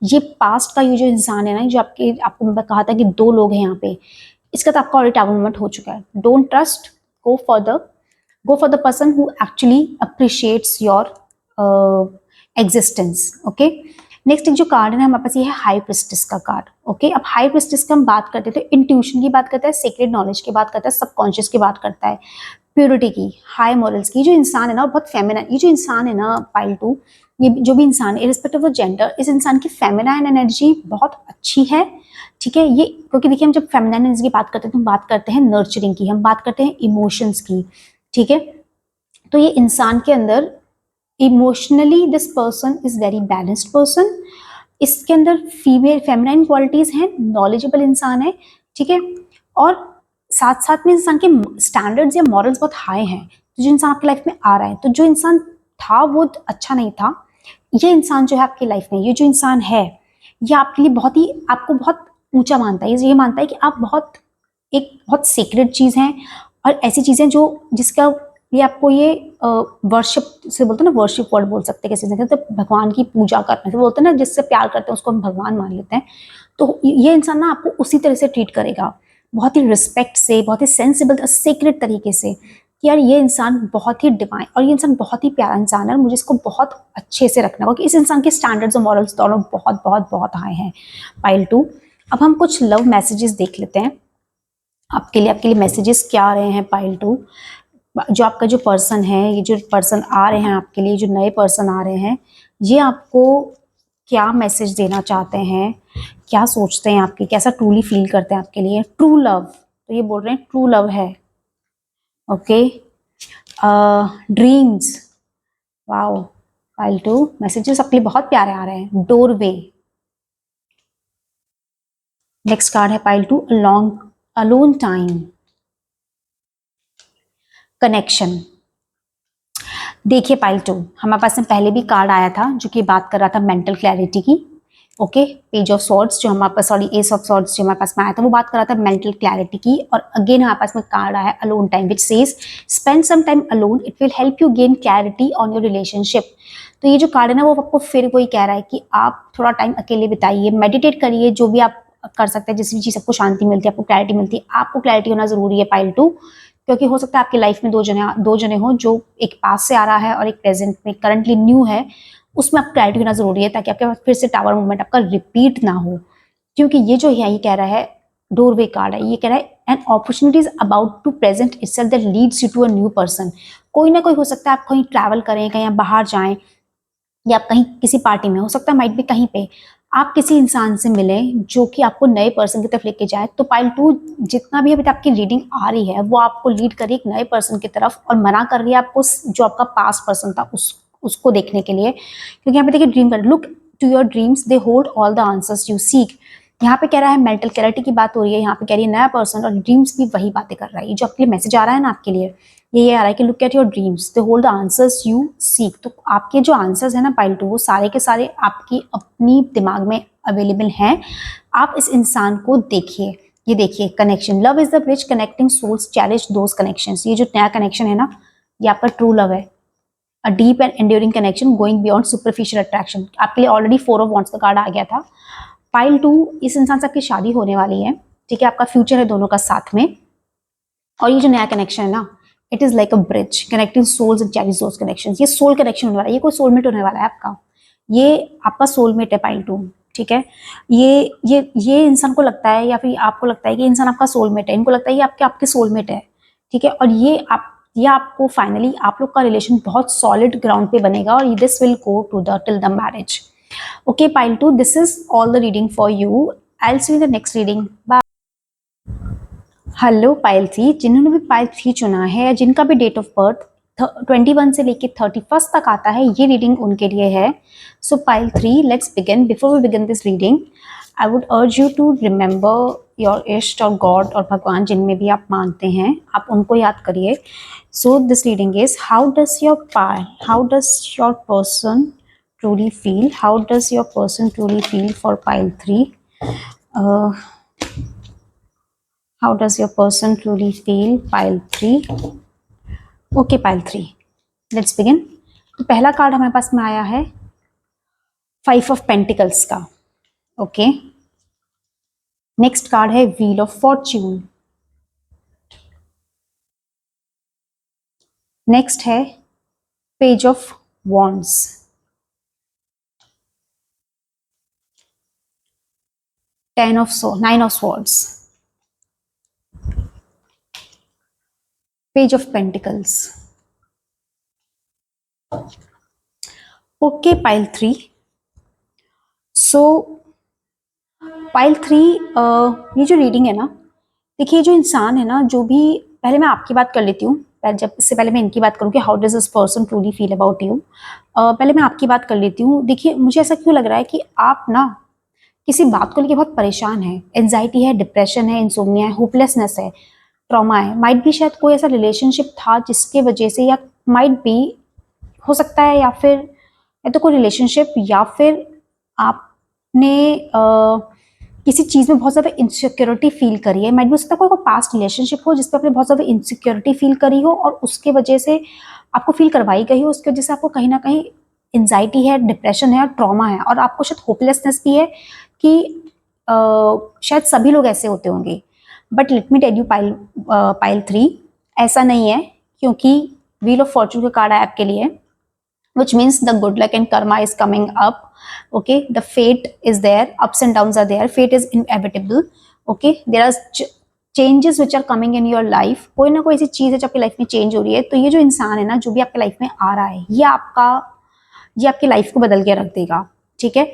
ये पास्ट का ये जो इंसान है ना, जो आपको मैं कहा था कि 2 लोग हैं यहाँ पे, इसका तो आपका ऑलरेडी टावर मूवमेंट हो चुका है। Don't trust, go for the person who actually appreciates your existence, okay. Next एक जो कार्ड है ना हमारे पास, ये है हाई प्रिस्टेस का कार्ड, ओके। अब हाई प्रिस्टेस का हम बात करते हैं तो इंट्यूशन की बात करता है, सीक्रेट नॉलेज की बात करता है, सबकॉन्शियस की बात करता है, प्योरिटी की, हाई मॉरल्स की। जो इंसान है ना बहुत फेमिनाइन, ये जो इंसान है ना पाइल 2, ये जो भी इंसान है इरिस्पेक्टिव ऑफ जेंडर, इस इंसान की फेमिनाइन एनर्जी बहुत अच्छी है, ठीक है। ये क्योंकि देखिए हम जब फेमिनाइन एनर्जी की बात करते हैं तो हम बात करते हैं नर्चरिंग की, हम बात करते हैं इमोशंस की, ठीक है। तो ये इंसान के अंदर emotionally this person is very balanced person, इसके अंदर फीमेल फेमिनाइन क्वालिटीज हैं, नॉलेजेबल इंसान है, ठीक है। और साथ साथ में इंसान के स्टैंडर्ड्स या मॉरल्स बहुत हाई हैं। तो जो इंसान आपकी लाइफ में आ रहा है, तो जो इंसान था वो अच्छा नहीं था, ये इंसान जो है आपकी लाइफ में, ये जो इंसान है, ये आपके लिए बहुत ही, आपको बहुत ऊंचा मानता है, ये मानता है कि आप बहुत सीक्रेट चीज हैं, और ऐसी चीजें जो जिसका ये आपको ये वर्शिप से बोलते हैं ना, वर्शिप वर्ड बोल सकते हैं किसी से, तो भगवान की पूजा करने से बोलते हैं ना, जिससे प्यार करते हैं उसको हम भगवान मान लेते हैं। तो ये इंसान ना आपको उसी तरह से ट्रीट करेगा, बहुत ही रिस्पेक्ट से, बहुत ही सेंसिबल सीक्रेट तरीके से, कि यार ये इंसान बहुत ही डिवाइन और ये इंसान बहुत ही प्यारा इंसान है और मुझे इसको बहुत अच्छे से रखना होगा, कि इस इंसान के स्टैंडर्ड्स और मॉरल्स दोनों बहुत बहुत बहुत हाई हैं। पाइल 2, अब हम कुछ लव मैसेजेस देख लेते हैं आपके लिए मैसेजेस क्या आ रहे हैं। पाइल 2, जो आपका जो पर्सन है, ये जो पर्सन आ रहे हैं आपके लिए, जो नए पर्सन आ रहे हैं, ये आपको क्या मैसेज देना चाहते हैं, क्या सोचते हैं आपकी, कैसा ट्रूली फील करते हैं आपके लिए। ट्रू लव, तो ये बोल रहे हैं ट्रू लव है। Okay, dreams, wow. File 2, messages आपके लिए बहुत प्यारे आ रहे हैं। डोरवे, नेक्स्ट कार्ड है pile 2, long alone time. Connection, देखिए पाइल 2, हमारे पास में पहले भी कार्ड आया था जो कि बात कर रहा था मेंटल क्लैरिटी की। ओके, पेज ऑफ सॉर्ड्स जो हमारे पास, सॉरी एस ऑफ सॉर्ड्स जो हमारे पास में आया था, वो बात कर रहा था मेंटल क्लैरिटी की। और अगेन हमारे पास में कार्ड आया alone time which says spend some time alone, it will help you gain clarity on your relationship. तो ये जो कार्ड है ना, वो आपको फिर वही कह रहा है कि आप थोड़ा टाइम अकेले बिताइए, मेडिटेट करिए, जो भी आप कर सकते हैं, जिस भी चीज़ आपको शांति मिलती है, आपको क्लैरिटी मिलती है, आपको क्लैरिटी होना जरूरी है पाइल 2, क्योंकि हो सकता है आपकी लाइफ में दो जने हो, जो एक पास से आ रहा है और एक प्रेजेंट में करंटली न्यू है, उसमें आप क्लैरिटी होना जरूरी है, ताकि आपके पास फिर से टावर मूवमेंट आपका रिपीट ना हो। क्योंकि ये जो है, ये कह रहा है, डोरवे कार्ड है, ये कह रहा है an opportunity is about to present itself that leads you to a new person. कोई ना कोई हो सकता है, आप कहीं ट्रैवल करें, कहीं आप बाहर जाएं, या आप कहीं किसी पार्टी में, हो सकता है माइट भी कहीं पे आप किसी इंसान से मिलें जो कि आपको नए पर्सन की तरफ लेके जाए। तो पाइल 2, जितना भी अभी आपकी रीडिंग आ रही है, वो आपको लीड कर रही है एक नए पर्सन की तरफ, और मना कर रही है आपको जो आपका पास्ट पर्सन था उसको देखने के लिए। क्योंकि यहाँ पे देखिए ड्रीम कर, look to your dreams, they hold all the answers you seek. यहाँ पे कह रहा है मेंटल क्लैरिटी की बात हो रही है, यहाँ पे कह रही है नया पर्सन, और ड्रीम्स भी वही बातें कर रहा है। ये जो आपके लिए मैसेज आ रहा है ना आपके लिए, ये आ रहा है कि look at your dreams, they hold the answers you seek. तो आपके जो आंसर्स है ना पाइल 2, वो सारे के सारे आपकी अपनी दिमाग में अवेलेबल हैं। आप इस इंसान को देखिए, ये देखिए connection, love is the bridge connecting souls, cherish those connections. ये जो नया कनेक्शन है ना, ये आपका ट्रू लव है, a deep and enduring connection going beyond superficial attraction. आपके लिए ऑलरेडी 4 ऑफ वॉन्ड्स का कार्ड आ गया था। पाइल 2, इस इंसान से आपकी शादी होने वाली है, ठीक है, आपका फ्यूचर है दोनों का साथ में। और ये जो नया कनेक्शन है ना, it is like a bridge connecting souls and cherish those connections. ये सोल कनेक्शन होने वाला है, ये कोई सोलमेट होने वाला है आपका, ये आपका सोलमेट है पाइल 2, ठीक है। ये इंसान को लगता है, या फिर आपको लगता है कि इंसान आपका सोलमेट है, इनको लगता है ये आपके सोलमेट है, ठीक है। और ये आपको फाइनली आप लोग का रिलेशन बहुत सॉलिड ग्राउंड पे बनेगा, और this will go to the till the marriage. Okay pile 2, this is all the reading for you. I will see in the next reading, bye. Hello pile 3, जिन्होंने भी pile 3 चुना है, या जिनका भी डेट ऑफ बर्थ 21 से लेके 31 तक आता है, ये रीडिंग उनके लिए है। So pile 3, let's begin. Before we begin this reading, I would urge you to remember your इष्ट और गॉड और भगवान, जिनमें भी आप मानते हैं, आप उनको याद करिए। So this reading is how does your person truly feel, how does your person truly feel for pile 3? How does your person truly feel, pile 3? Okay pile 3, let's begin. तो पहला कार्ड हमारे पास में आया है 5 ऑफ पेंटिकल्स का। Okay, next card है wheel of Fortune. Next है page of wands. Nine of swords, page of pentacles. Okay pile 3, so pile 3, ये जो रीडिंग है ना, देखिए जो इंसान है ना, जो भी, पहले मैं आपकी बात कर लेती हूँ, जब इससे पहले मैं इनकी बात करूँ कि how does this person truly feel about you. पहले मैं आपकी बात कर लेती हूँ। देखिए मुझे ऐसा क्यों लग रहा है कि आप ना किसी बात को लेकर बहुत परेशान है, एंजाइटी है, डिप्रेशन है, इंसोम्निया है, होपलेसनेस है, ट्रॉमा है, माइट भी शायद कोई ऐसा रिलेशनशिप था जिसके वजह से, या माइट भी हो सकता है, या तो कोई रिलेशनशिप, या फिर आपने किसी चीज़ में बहुत ज़्यादा इनसिक्योरिटी फील करी है, माइट भी हो सकता है कोई पास्ट रिलेशनशिप हो जिस पर आपने बहुत ज़्यादा इनसिक्योरिटी फील करी हो और उसके वजह से आपको फील करवाई गई हो, उसकी वजह से आपको कहीं ना कहीं एंजाइटी है, डिप्रेशन है और ट्रॉमा है, और आपको शायद होपलेसनेस भी है कि शायद सभी लोग ऐसे होते होंगे। But let me tell you pile 3 ऐसा नहीं है, क्योंकि व्हील ऑफ फॉर्चून का कार्ड है आपके लिए, which means the good luck and karma is coming up. Okay, the fate is there, ups and downs are there, fate is inevitable. Okay, there are changes which are coming in your life. कोई ना कोई ऐसी चीज है जो आपकी life में change हो रही है, तो ये जो इंसान है ना, जो भी आपकी लाइफ में आ रहा है, ये आपकी लाइफ को बदल के रख देगा। ठीक है,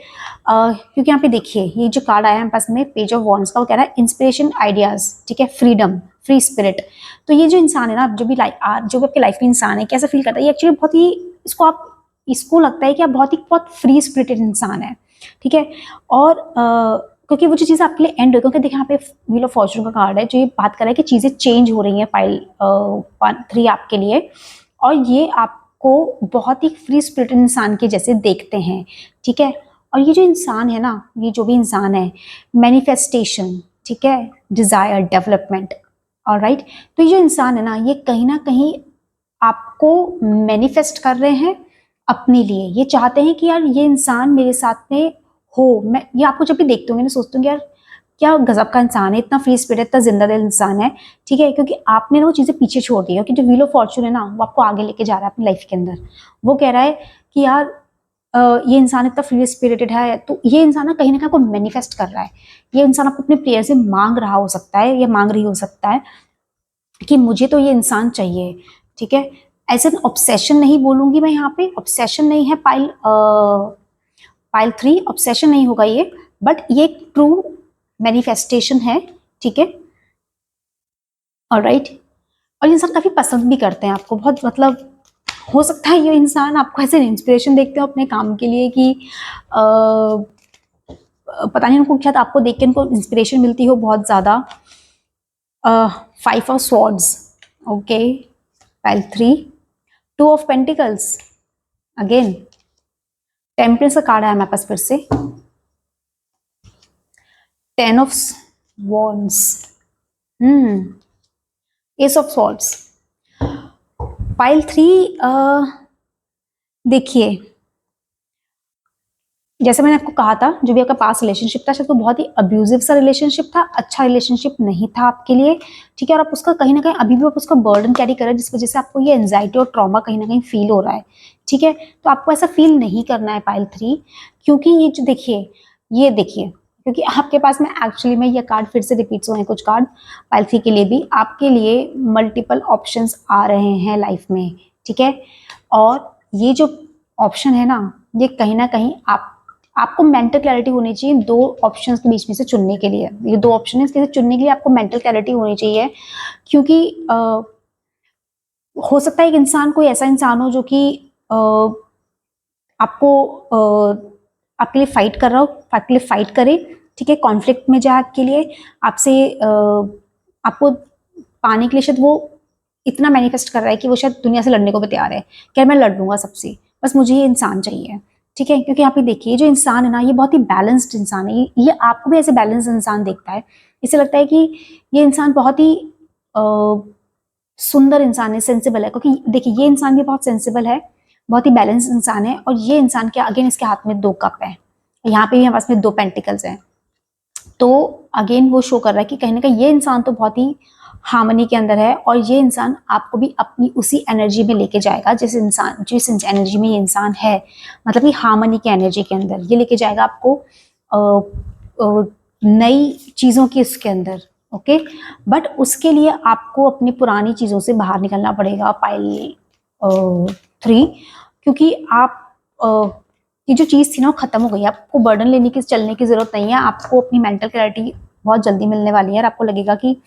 क्योंकि यहाँ पे देखिए ये जो कार्ड आया है पास में, पेज ऑफ वॉन्ड्स का, वो कह रहा है इंस्पिरेशन, आइडियाज, ठीक है, फ्रीडम, फ्री स्पिरिट। तो ये जो इंसान है ना, जो भी आपकी लाइफ में इंसान है, कैसा फील करता है, ये एक्चुअली बहुत ही इसको लगता है कि आप बहुत फ्री स्पिरिटेड इंसान है। ठीक है, और क्योंकि वो जो चीज़ आपके लिए एंड हो, क्योंकि देखिए यहाँ पे व्हील ऑफ फॉर्चून का कार्ड है जो ये बात कर रहा है कि चीज़ें चेंज हो रही हैं पाइल 3 आपके लिए, और ये आपको बहुत ही फ्री स्पिरिटेड इंसान के जैसे देखते हैं। ठीक है, और ये जो इंसान है ना, ये जो भी इंसान है, मैनिफेस्टेशन, ठीक है, डिजायर, डेवलपमेंट, ऑलराइट। तो ये जो इंसान है ना, ये कहीं ना कहीं आपको मैनिफेस्ट कर रहे हैं अपने लिए। ये चाहते हैं कि यार ये इंसान मेरे साथ में हो। मैं ये आपको जब भी देखते होंगे ना, सोचते होंगे यार क्या गजब का इंसान है, इतना फ्री स्पिरिट, इतना जिंदा दिल इंसान है। ठीक है, क्योंकि आपने ना वो चीज़ें पीछे छोड़ दी है, कि जो व्हील ऑफ फॉर्चून है ना, वो आपको आगे लेके जा रहा है अपनी लाइफ के अंदर। वो कह रहा है कि यार ये इंसान इतना फ्री स्पिरिटेड है, तो ये इंसान ना कहीं आपको मैनिफेस्ट कर रहा है। ये इंसान आपको अपने प्रेयर से मांग रहा हो सकता है, या मांग रही हो सकता है कि मुझे तो ये इंसान चाहिए। ठीक है, ऐसे ऑब्सेशन नहीं बोलूंगी मैं यहाँ पे, ऑब्सेशन नहीं है पाइल 3, ऑब्सेशन नहीं होगा ये, बट ये ट्रू मैनिफेस्टेशन है। ठीक है, ऑलराइट। और इंसान काफी पसंद भी करते हैं आपको बहुत, मतलब हो सकता है ये इंसान आपको ऐसे इंस्पिरेशन देखते हो अपने काम के लिए कि पता नहीं उनको शायद आपको देख के उनको इंस्पिरेशन मिलती हो बहुत ज्यादा। 5 of swords, okay, pile 3, 2 of pentacles, again temperance का कार्ड है हमारे पास फिर से, 10 of wands, S of swords. Pile 3 देखिए, जैसे मैंने आपको कहा था, जो भी आपका पास रिलेशनशिप था, शायद वो बहुत ही अब्यूजिव सा रिलेशनशिप था, अच्छा रिलेशनशिप नहीं था आपके लिए। ठीक है, और आप उसका कहीं ना कहीं अभी भी आप उसका बर्डन कैरी कर रहे हैं, जिस वजह से आपको ये एंजाइटी और ट्रॉमा कहीं ना कहीं फील हो रहा है। ठीक है, तो आपको ऐसा फील नहीं करना है पाइल 3, क्योंकि ये जो देखिए, ये देखिए, क्योंकि आपके पास में एक्चुअली में ये कार्ड फिर से रिपीट्स हुए हैं, कुछ कार्ड पाइल 3 के लिए भी आपके लिए मल्टीपल ऑप्शंस आ रहे हैं लाइफ में। ठीक है, और ये जो ऑप्शन है ना, ये कहीं ना कहीं आपको मेंटल क्लैरिटी होनी चाहिए दो ऑप्शंस के बीच में से चुनने के लिए। ये दो ऑप्शन है, इसके चुनने के लिए आपको मेंटल क्लैरिटी होनी चाहिए, क्योंकि हो सकता है एक इंसान कोई ऐसा इंसान हो जो कि आपको आपके लिए फाइट कर रहा हो, आपके लिए फाइट करे। ठीक है, कॉन्फ्लिक्ट में जाए आपके लिए, आपसे आपको पाने के लिए शायद वो इतना मैनिफेस्ट कर रहा है कि वो शायद दुनिया से लड़ने को भी तैयार है, क्या मैं लड़ लूंगा सबसे, बस मुझे ये इंसान चाहिए। ठीक है, क्योंकि यहाँ पे देखिए जो इंसान है ना, ये बहुत ही बैलेंस्ड इंसान है, ये आपको भी ऐसे बैलेंस्ड इंसान देखता है। इसे लगता है कि ये इंसान बहुत ही सुंदर इंसान है, सेंसिबल है, क्योंकि देखिए ये इंसान भी बहुत सेंसिबल है, बहुत ही बैलेंस्ड इंसान है। और ये इंसान के अगेन इसके हाथ में 2 कप है, यहाँ पे भी हमारे पास में 2 पेंटिकल्स हैं। तो अगेन वो शो कर रहा है कि कहीं ना कहीं ये इंसान तो बहुत ही हार्मनी के अंदर है, और ये इंसान आपको भी अपनी उसी एनर्जी में लेके जाएगा जिस एनर्जी में ये इंसान है, मतलब कि हार्मनी की एनर्जी के अंदर ये लेके जाएगा आपको नई चीज़ों की इसके अंदर। ओके, बट उसके लिए आपको अपनी पुरानी चीज़ों से बाहर निकलना पड़ेगा पाइल 3, क्योंकि आप ये जो चीज़ थी ना वो खत्म हो गई है। आपको बर्डन लेने की, चलने की जरूरत नहीं है, आपको अपनी मेंटल क्लैरिटी बहुत जल्दी मिलने वाली है, और आपको लगेगा कि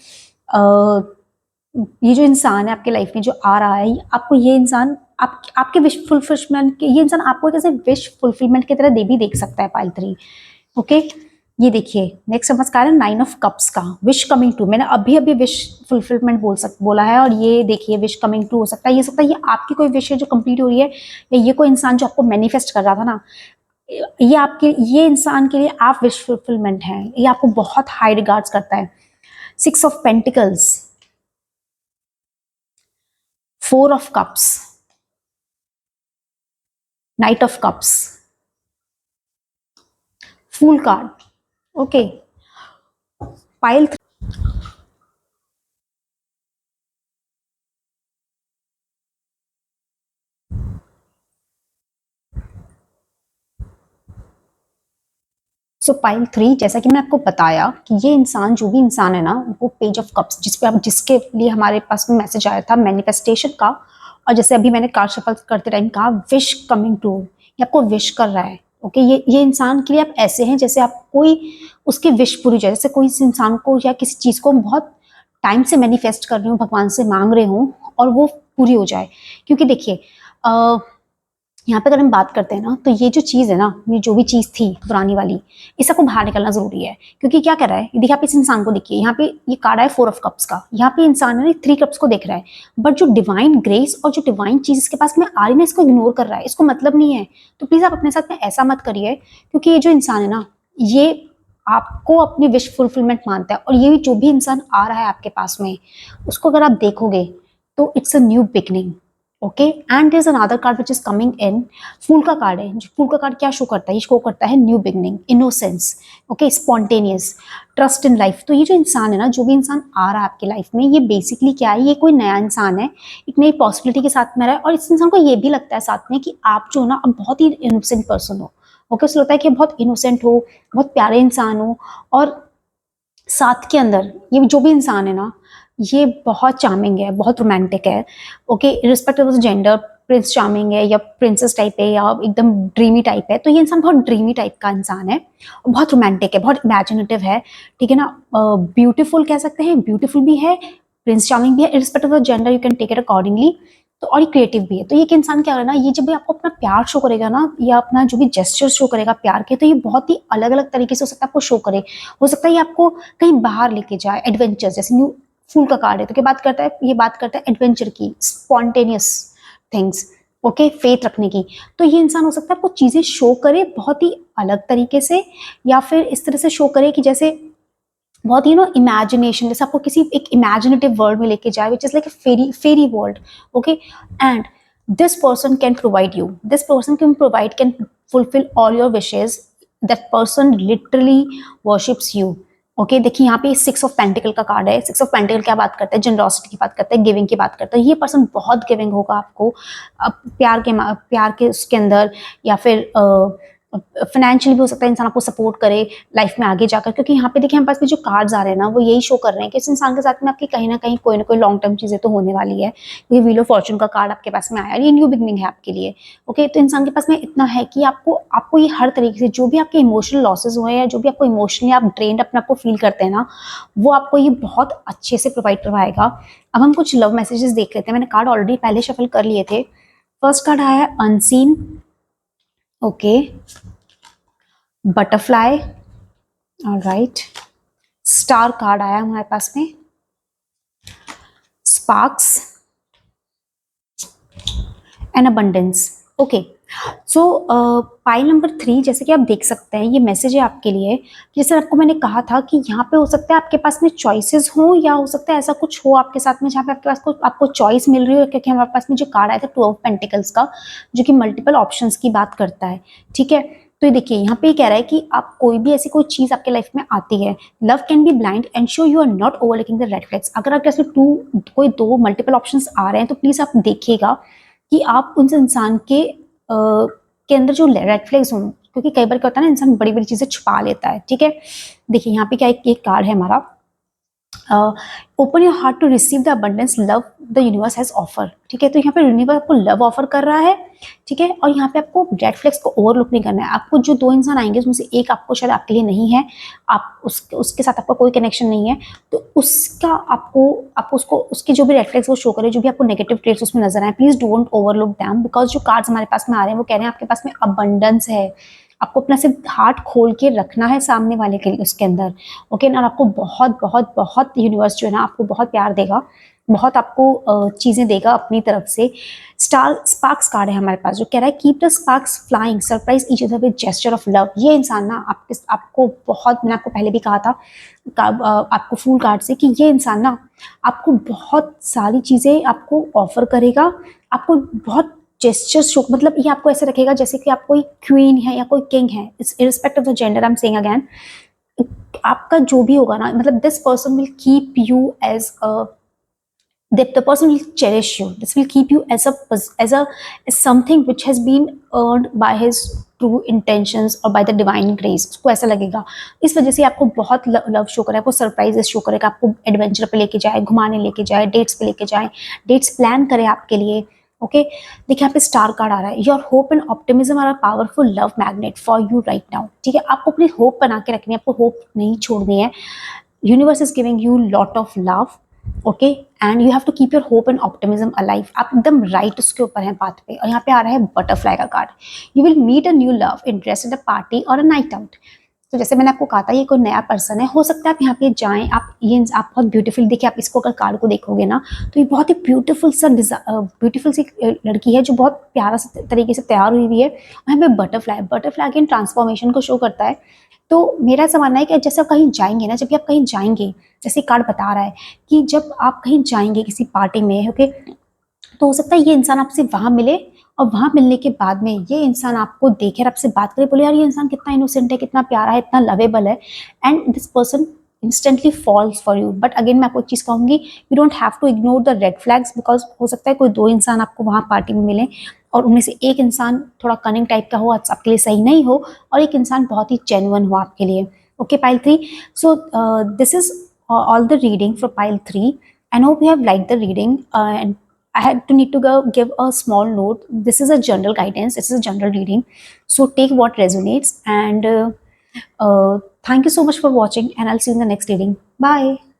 ये जो इंसान है आपके लाइफ में जो आ रहा है, आपको ये इंसान आपके विश फुलफिलमेंट के, ये इंसान आपको कैसे विश फुलफिलमेंट की तरह भी देख सकता है पाइल 3। ओके, ये देखिए नेक्स्ट नमस्कार है 9 ऑफ कप्स का, विश कमिंग टू। मैंने अभी विश फुलफिलमेंट बोला है, और ये देखिए विश कमिंग टू हो सकता है, ये आपकी कोई विश है जो कंप्लीट हो रही है, या ये कोई इंसान जो आपको मैनिफेस्ट कर रहा था ना, ये आपके, ये इंसान के लिए आप विश फुलफिलमेंट है, ये आपको बहुत हाई रिगार्ड्स करता है। 6 of pentacles, 4 of cups, knight of cups, fool card. Okay, pile. So pile 3, जैसा कि मैंने आपको बताया कि ये इंसान, जो भी इंसान है ना, वो पेज ऑफ कप्स, जिस पे आप, जिसके लिए हमारे पास में मैसेज आया था मैनिफेस्टेशन का, और जैसे अभी मैंने कार्ड शफल करते टाइम कहा, विश कमिंग टू, ये आपको विश कर रहा है। ओके, ये इंसान के लिए आप ऐसे हैं जैसे आप कोई उसकी विश पूरी हो जाए, जैसे कोई इस इंसान को या किसी चीज को बहुत टाइम से मैनिफेस्ट कर रहे हो, भगवान से मांग रहे हो और वो पूरी हो जाए। क्योंकि देखिए, यहाँ पे अगर हम बात करते हैं ना, तो ये जो चीज़ है ना, ये जो भी चीज़ थी पुरानी वाली, इस सबको बाहर निकलना जरूरी है। क्योंकि क्या कर रहा है, देखिए आप इस इंसान को देखिए, यहाँ पे ये कार्ड है 4 ऑफ कप्स का, यहाँ पे इंसान है 3 कप्स को देख रहा है, बट जो डिवाइन ग्रेस और जो डिवाइन चीज इसके पास में आ रही है, इसको इग्नोर कर रहा है, इसको मतलब नहीं है। तो प्लीज आप अपने साथ में ऐसा मत करिए, क्योंकि ये जो इंसान है ना, ये आपको अपनी विश फुलफिलमेंट मानता है, और ये जो भी इंसान आ रहा है आपके पास में, उसको अगर आप देखोगे तो it's a new beginning. Okay, and there is another card which is coming in, fool का कार्ड है। फूल का कार्ड क्या शो करता है, ये शो करता है new beginning, innocence, okay, spontaneous, trust in life. तो ये जो इंसान है ना, जो भी इंसान आ रहा है आपकी लाइफ में, ये बेसिकली क्या है, ये कोई नया इंसान है, एक नई पॉसिबिलिटी के साथ में रहा है, और इस इंसान को ये भी लगता है साथ में कि आप जो ना, अब बहुत ही इनोसेंट पर्सन हो। ओके, उसको लगता है कि बहुत इनोसेंट हो, बहुत प्यारे इंसान हो, और साथ के अंदर ये जो भी इंसान है ना, ये बहुत चार्मिंग है, बहुत रोमांटिक है। Okay, respective of gender, Prince charming है या प्रिंसेस टाइप है या एकदम ड्रीमी टाइप है, तो ये इंसान बहुत ड्रीमी टाइप का इंसान है, बहुत रोमांटिक है, बहुत इमेजिनेटिव है, ठीक है ना। ब्यूटीफुल कह सकते हैं, ब्यूटीफुल भी है, प्रिंस चार्मिंग भी है, respective of gender you can take it accordingly. तो और ये क्रिएटिव भी है। तो ये एक इंसान क्या करेगा ना, ये जब भी आपको अपना प्यार शो करेगा ना, या अपना जो भी जेस्चर शो करेगा प्यार के, तो ये बहुत ही अलग अलग तरीके से हो सकता है आपको शो करे। हो सकता है ये आपको कहीं बाहर लेके जाए, एडवेंचर, जैसे न्यू फूल का कार्ड है तो क्या बात करता है, ये बात करता है एडवेंचर की, स्पॉन्टेनियस थिंग्स, ओके, फेथ रखने की। तो ये इंसान हो सकता है आपको चीजें शो करे बहुत ही अलग तरीके से, या फिर इस तरह से शो करे कि जैसे बहुत ही इमेजिनेशन, जैसे आपको किसी एक इमेजिनेटिव वर्ल्ड में लेके जाए, which is like fairy world. Okay, and this person can provide you, this person can provide, can fulfill all your wishes, that person literally worships you. Okay, देखिए यहाँ पे 6 ऑफ पेंटिकल का card है। 6 of pentacle क्या बात करता है, generosity की बात करता है, गिविंग की बात करता है। ये पर्सन बहुत गिविंग होगा आपको, प्यार के उसके अंदर, या फिर फाइनेंशियली भी हो सकता है इंसान आपको सपोर्ट करे लाइफ में आगे जाकर। क्योंकि यहाँ पे देखिए हमारे पास में जो कार्ड्स आ रहे हैं ना, वो यही शो कर रहे हैं कि इस इंसान के साथ में आपकी कहीं ना कहीं कोई ना कोई लॉन्ग टर्म चीजें तो होने वाली है। ये व्हील ऑफ फॉर्चून का कार्ड आपके पास में आया, ये न्यू बिगनिंग है आपके लिए। ओके, तो इंसान के पास में इतना है कि आपको आपको ये हर तरीके से, जो भी आपके इमोशनल लॉसेज हुए हैं, जो भी आपको इमोशनली आप ड्रेन्ड अपने आपको फील करते हैं ना, वो आपको ये बहुत अच्छे से प्रोवाइड करवाएगा। अब हम कुछ लव मैसेजेस देख लेते हैं। मैंने कार्ड ऑलरेडी पहले शफल कर लिए थे। फर्स्ट कार्ड आया है unseen, okay, butterfly, alright, star card आया हमारे पास में, sparks and abundance. Okay, so pile number 3, जैसे कि आप देख सकते हैं, ये मैसेज है आपके लिए। जैसे आपको मैंने कहा था कि यहाँ पे हो सकता है आपके पास में चॉइसेस हो, या हो सकता है ऐसा कुछ हो आपके साथ में जहाँ पे आपके पास आपको चॉइस मिल रही हो। क्योंकि हमारे पास में जो कार्ड आया था 2 ऑफ पेंटिकल्स का, जो कि मल्टीपल ऑप्शंस की बात करता है, ठीक है। तो ये देखिए यहाँ पे कह रहा है कि आप कोई भी ऐसी कोई चीज आपके लाइफ में आती है, love can be blind, ensure you are not overlooking the red flags. अगर आपके पास में कोई दो मल्टीपल ऑप्शंस आ रहे हैं, तो प्लीज आप देखिएगा कि आप उन इंसान के अंदर जो रेड फ्लैग्स हों। क्योंकि कई बार क्या होता है ना, इंसान बड़ी बड़ी चीजें छुपा लेता है, ठीक है। देखिए यहाँ पे क्या एक कार्ड है हमारा, open your heart to receive the abundance love the universe has offer, ठीक है। तो यहाँ पे यूनिवर्स आपको लव ऑफर कर रहा है, ठीक है। और यहाँ पे आपको रेड फ्लैग्स को ओवरलुक नहीं करना है। आपको जो 2 इंसान आएंगे, उसमें से एक आपको शायद आपके लिए नहीं है, आप उसके साथ आपका कोई कनेक्शन नहीं है, तो उसका आपको उसको उसके जो भी रेड फ्लैग्स वो शो करे, जो भी आपको नेगेटिव ट्रेट्स उसमें नजर आए, please don't overlook them. Because जो कार्ड्स हमारे पास में आ रहे हैं, वो कह रहे हैं आपके पास में अबंडेंस है। आपको अपना सिर्फ हार्ट खोल के रखना है सामने वाले के लिए, उसके अंदर, ओके ना। आपको बहुत बहुत बहुत यूनिवर्स जो है ना, आपको बहुत प्यार देगा, बहुत आपको चीजें देगा अपनी तरफ से। स्टार स्पार्क्स कार्ड है हमारे पास जो कह रहा है keep the sparks flying, surprise each other with gesture of love. ये इंसान ना आपको बहुत, मैंने आपको पहले भी कहा था आपको फूल कार्ड से कि ये इंसान ना आपको बहुत सारी चीजें आपको ऑफर करेगा, आपको बहुत जेस्चर शो, मतलब ये आपको ऐसे रखेगा जैसे कि आप कोई क्वीन है या कोई किंग है, it's irrespective of the gender, I am saying again. आपका जो भी होगा ना, मतलब this person will keep you as a, the person will cherish you, this will keep you as as something which has been earned by his true intentions or by the divine grace। उसको ऐसा लगेगा, इस वजह से आपको बहुत love show करे, आपको सरप्राइजेस शो करेगा, आपको एडवेंचर पे लेके जाए, घुमाने लेके जाए, डेट्स पे लेके जाए, डेट्स प्लान करे आपके लिए। ओके देखिए यहाँ पे स्टार कार्ड आ रहा है, your hope and optimism are a powerful love magnet for you right now. ठीक है, आपको अपनी होप बना के रखनी है, आपको होप नहीं छोड़नी है। Universe is giving you lot of love, okay, and you have to keep your hope and optimism alive. आप एकदम राइट उसके ऊपर हैं बात पे। और यहाँ पे आ रहा है बटरफ्लाई का card, you will meet a new love interest at a party और अ नाइट आउट। तो जैसे मैंने आपको कहा था ये कोई नया पर्सन है, हो सकता है आप यहाँ पे जाएं, आप बहुत ब्यूटीफुल, देखिए आप इसको अगर कार्ड को देखोगे ना तो ये बहुत ही ब्यूटीफुल सी लड़की है जो बहुत प्यारा सा तरीके से तैयार हुई है। यहाँ पे बटरफ्लाई अगेन ट्रांसफॉर्मेशन को शो करता है। तो मेरा ऐसा मानना है कि जैसे आप कहीं जाएंगे ना, जब भी आप कहीं जाएंगे, जैसे कार्ड बता रहा है कि जब आप कहीं जाएंगे किसी पार्टी में, ओके, तो हो सकता है ये इंसान आपसे वहां मिले और वहां मिलने के बाद में ये इंसान आपको देखे और आपसे बात करे, बोले यार ये इंसान कितना इनोसेंट है, कितना प्यारा है, इतना लवेबल है, and this person instantly falls for you. But again मैं आपको एक चीज कहूंगी, you don't have to ignore the red flags, because हो सकता है कोई दो इंसान आपको वहां पार्टी में मिले और उनमें से एक इंसान थोड़ा कनिंग टाइप का हो, आपके लिए सही नहीं हो, और एक इंसान बहुत ही जेन्युइन हो आपके लिए। Okay pile 3, so this is all the reading for pile 3, and hope you have liked the reading, and I had to need to go give a small note. This is a general guidance, this is a general reading, so take what resonates, and thank you so much for watching, and I'll see you in the next reading. Bye.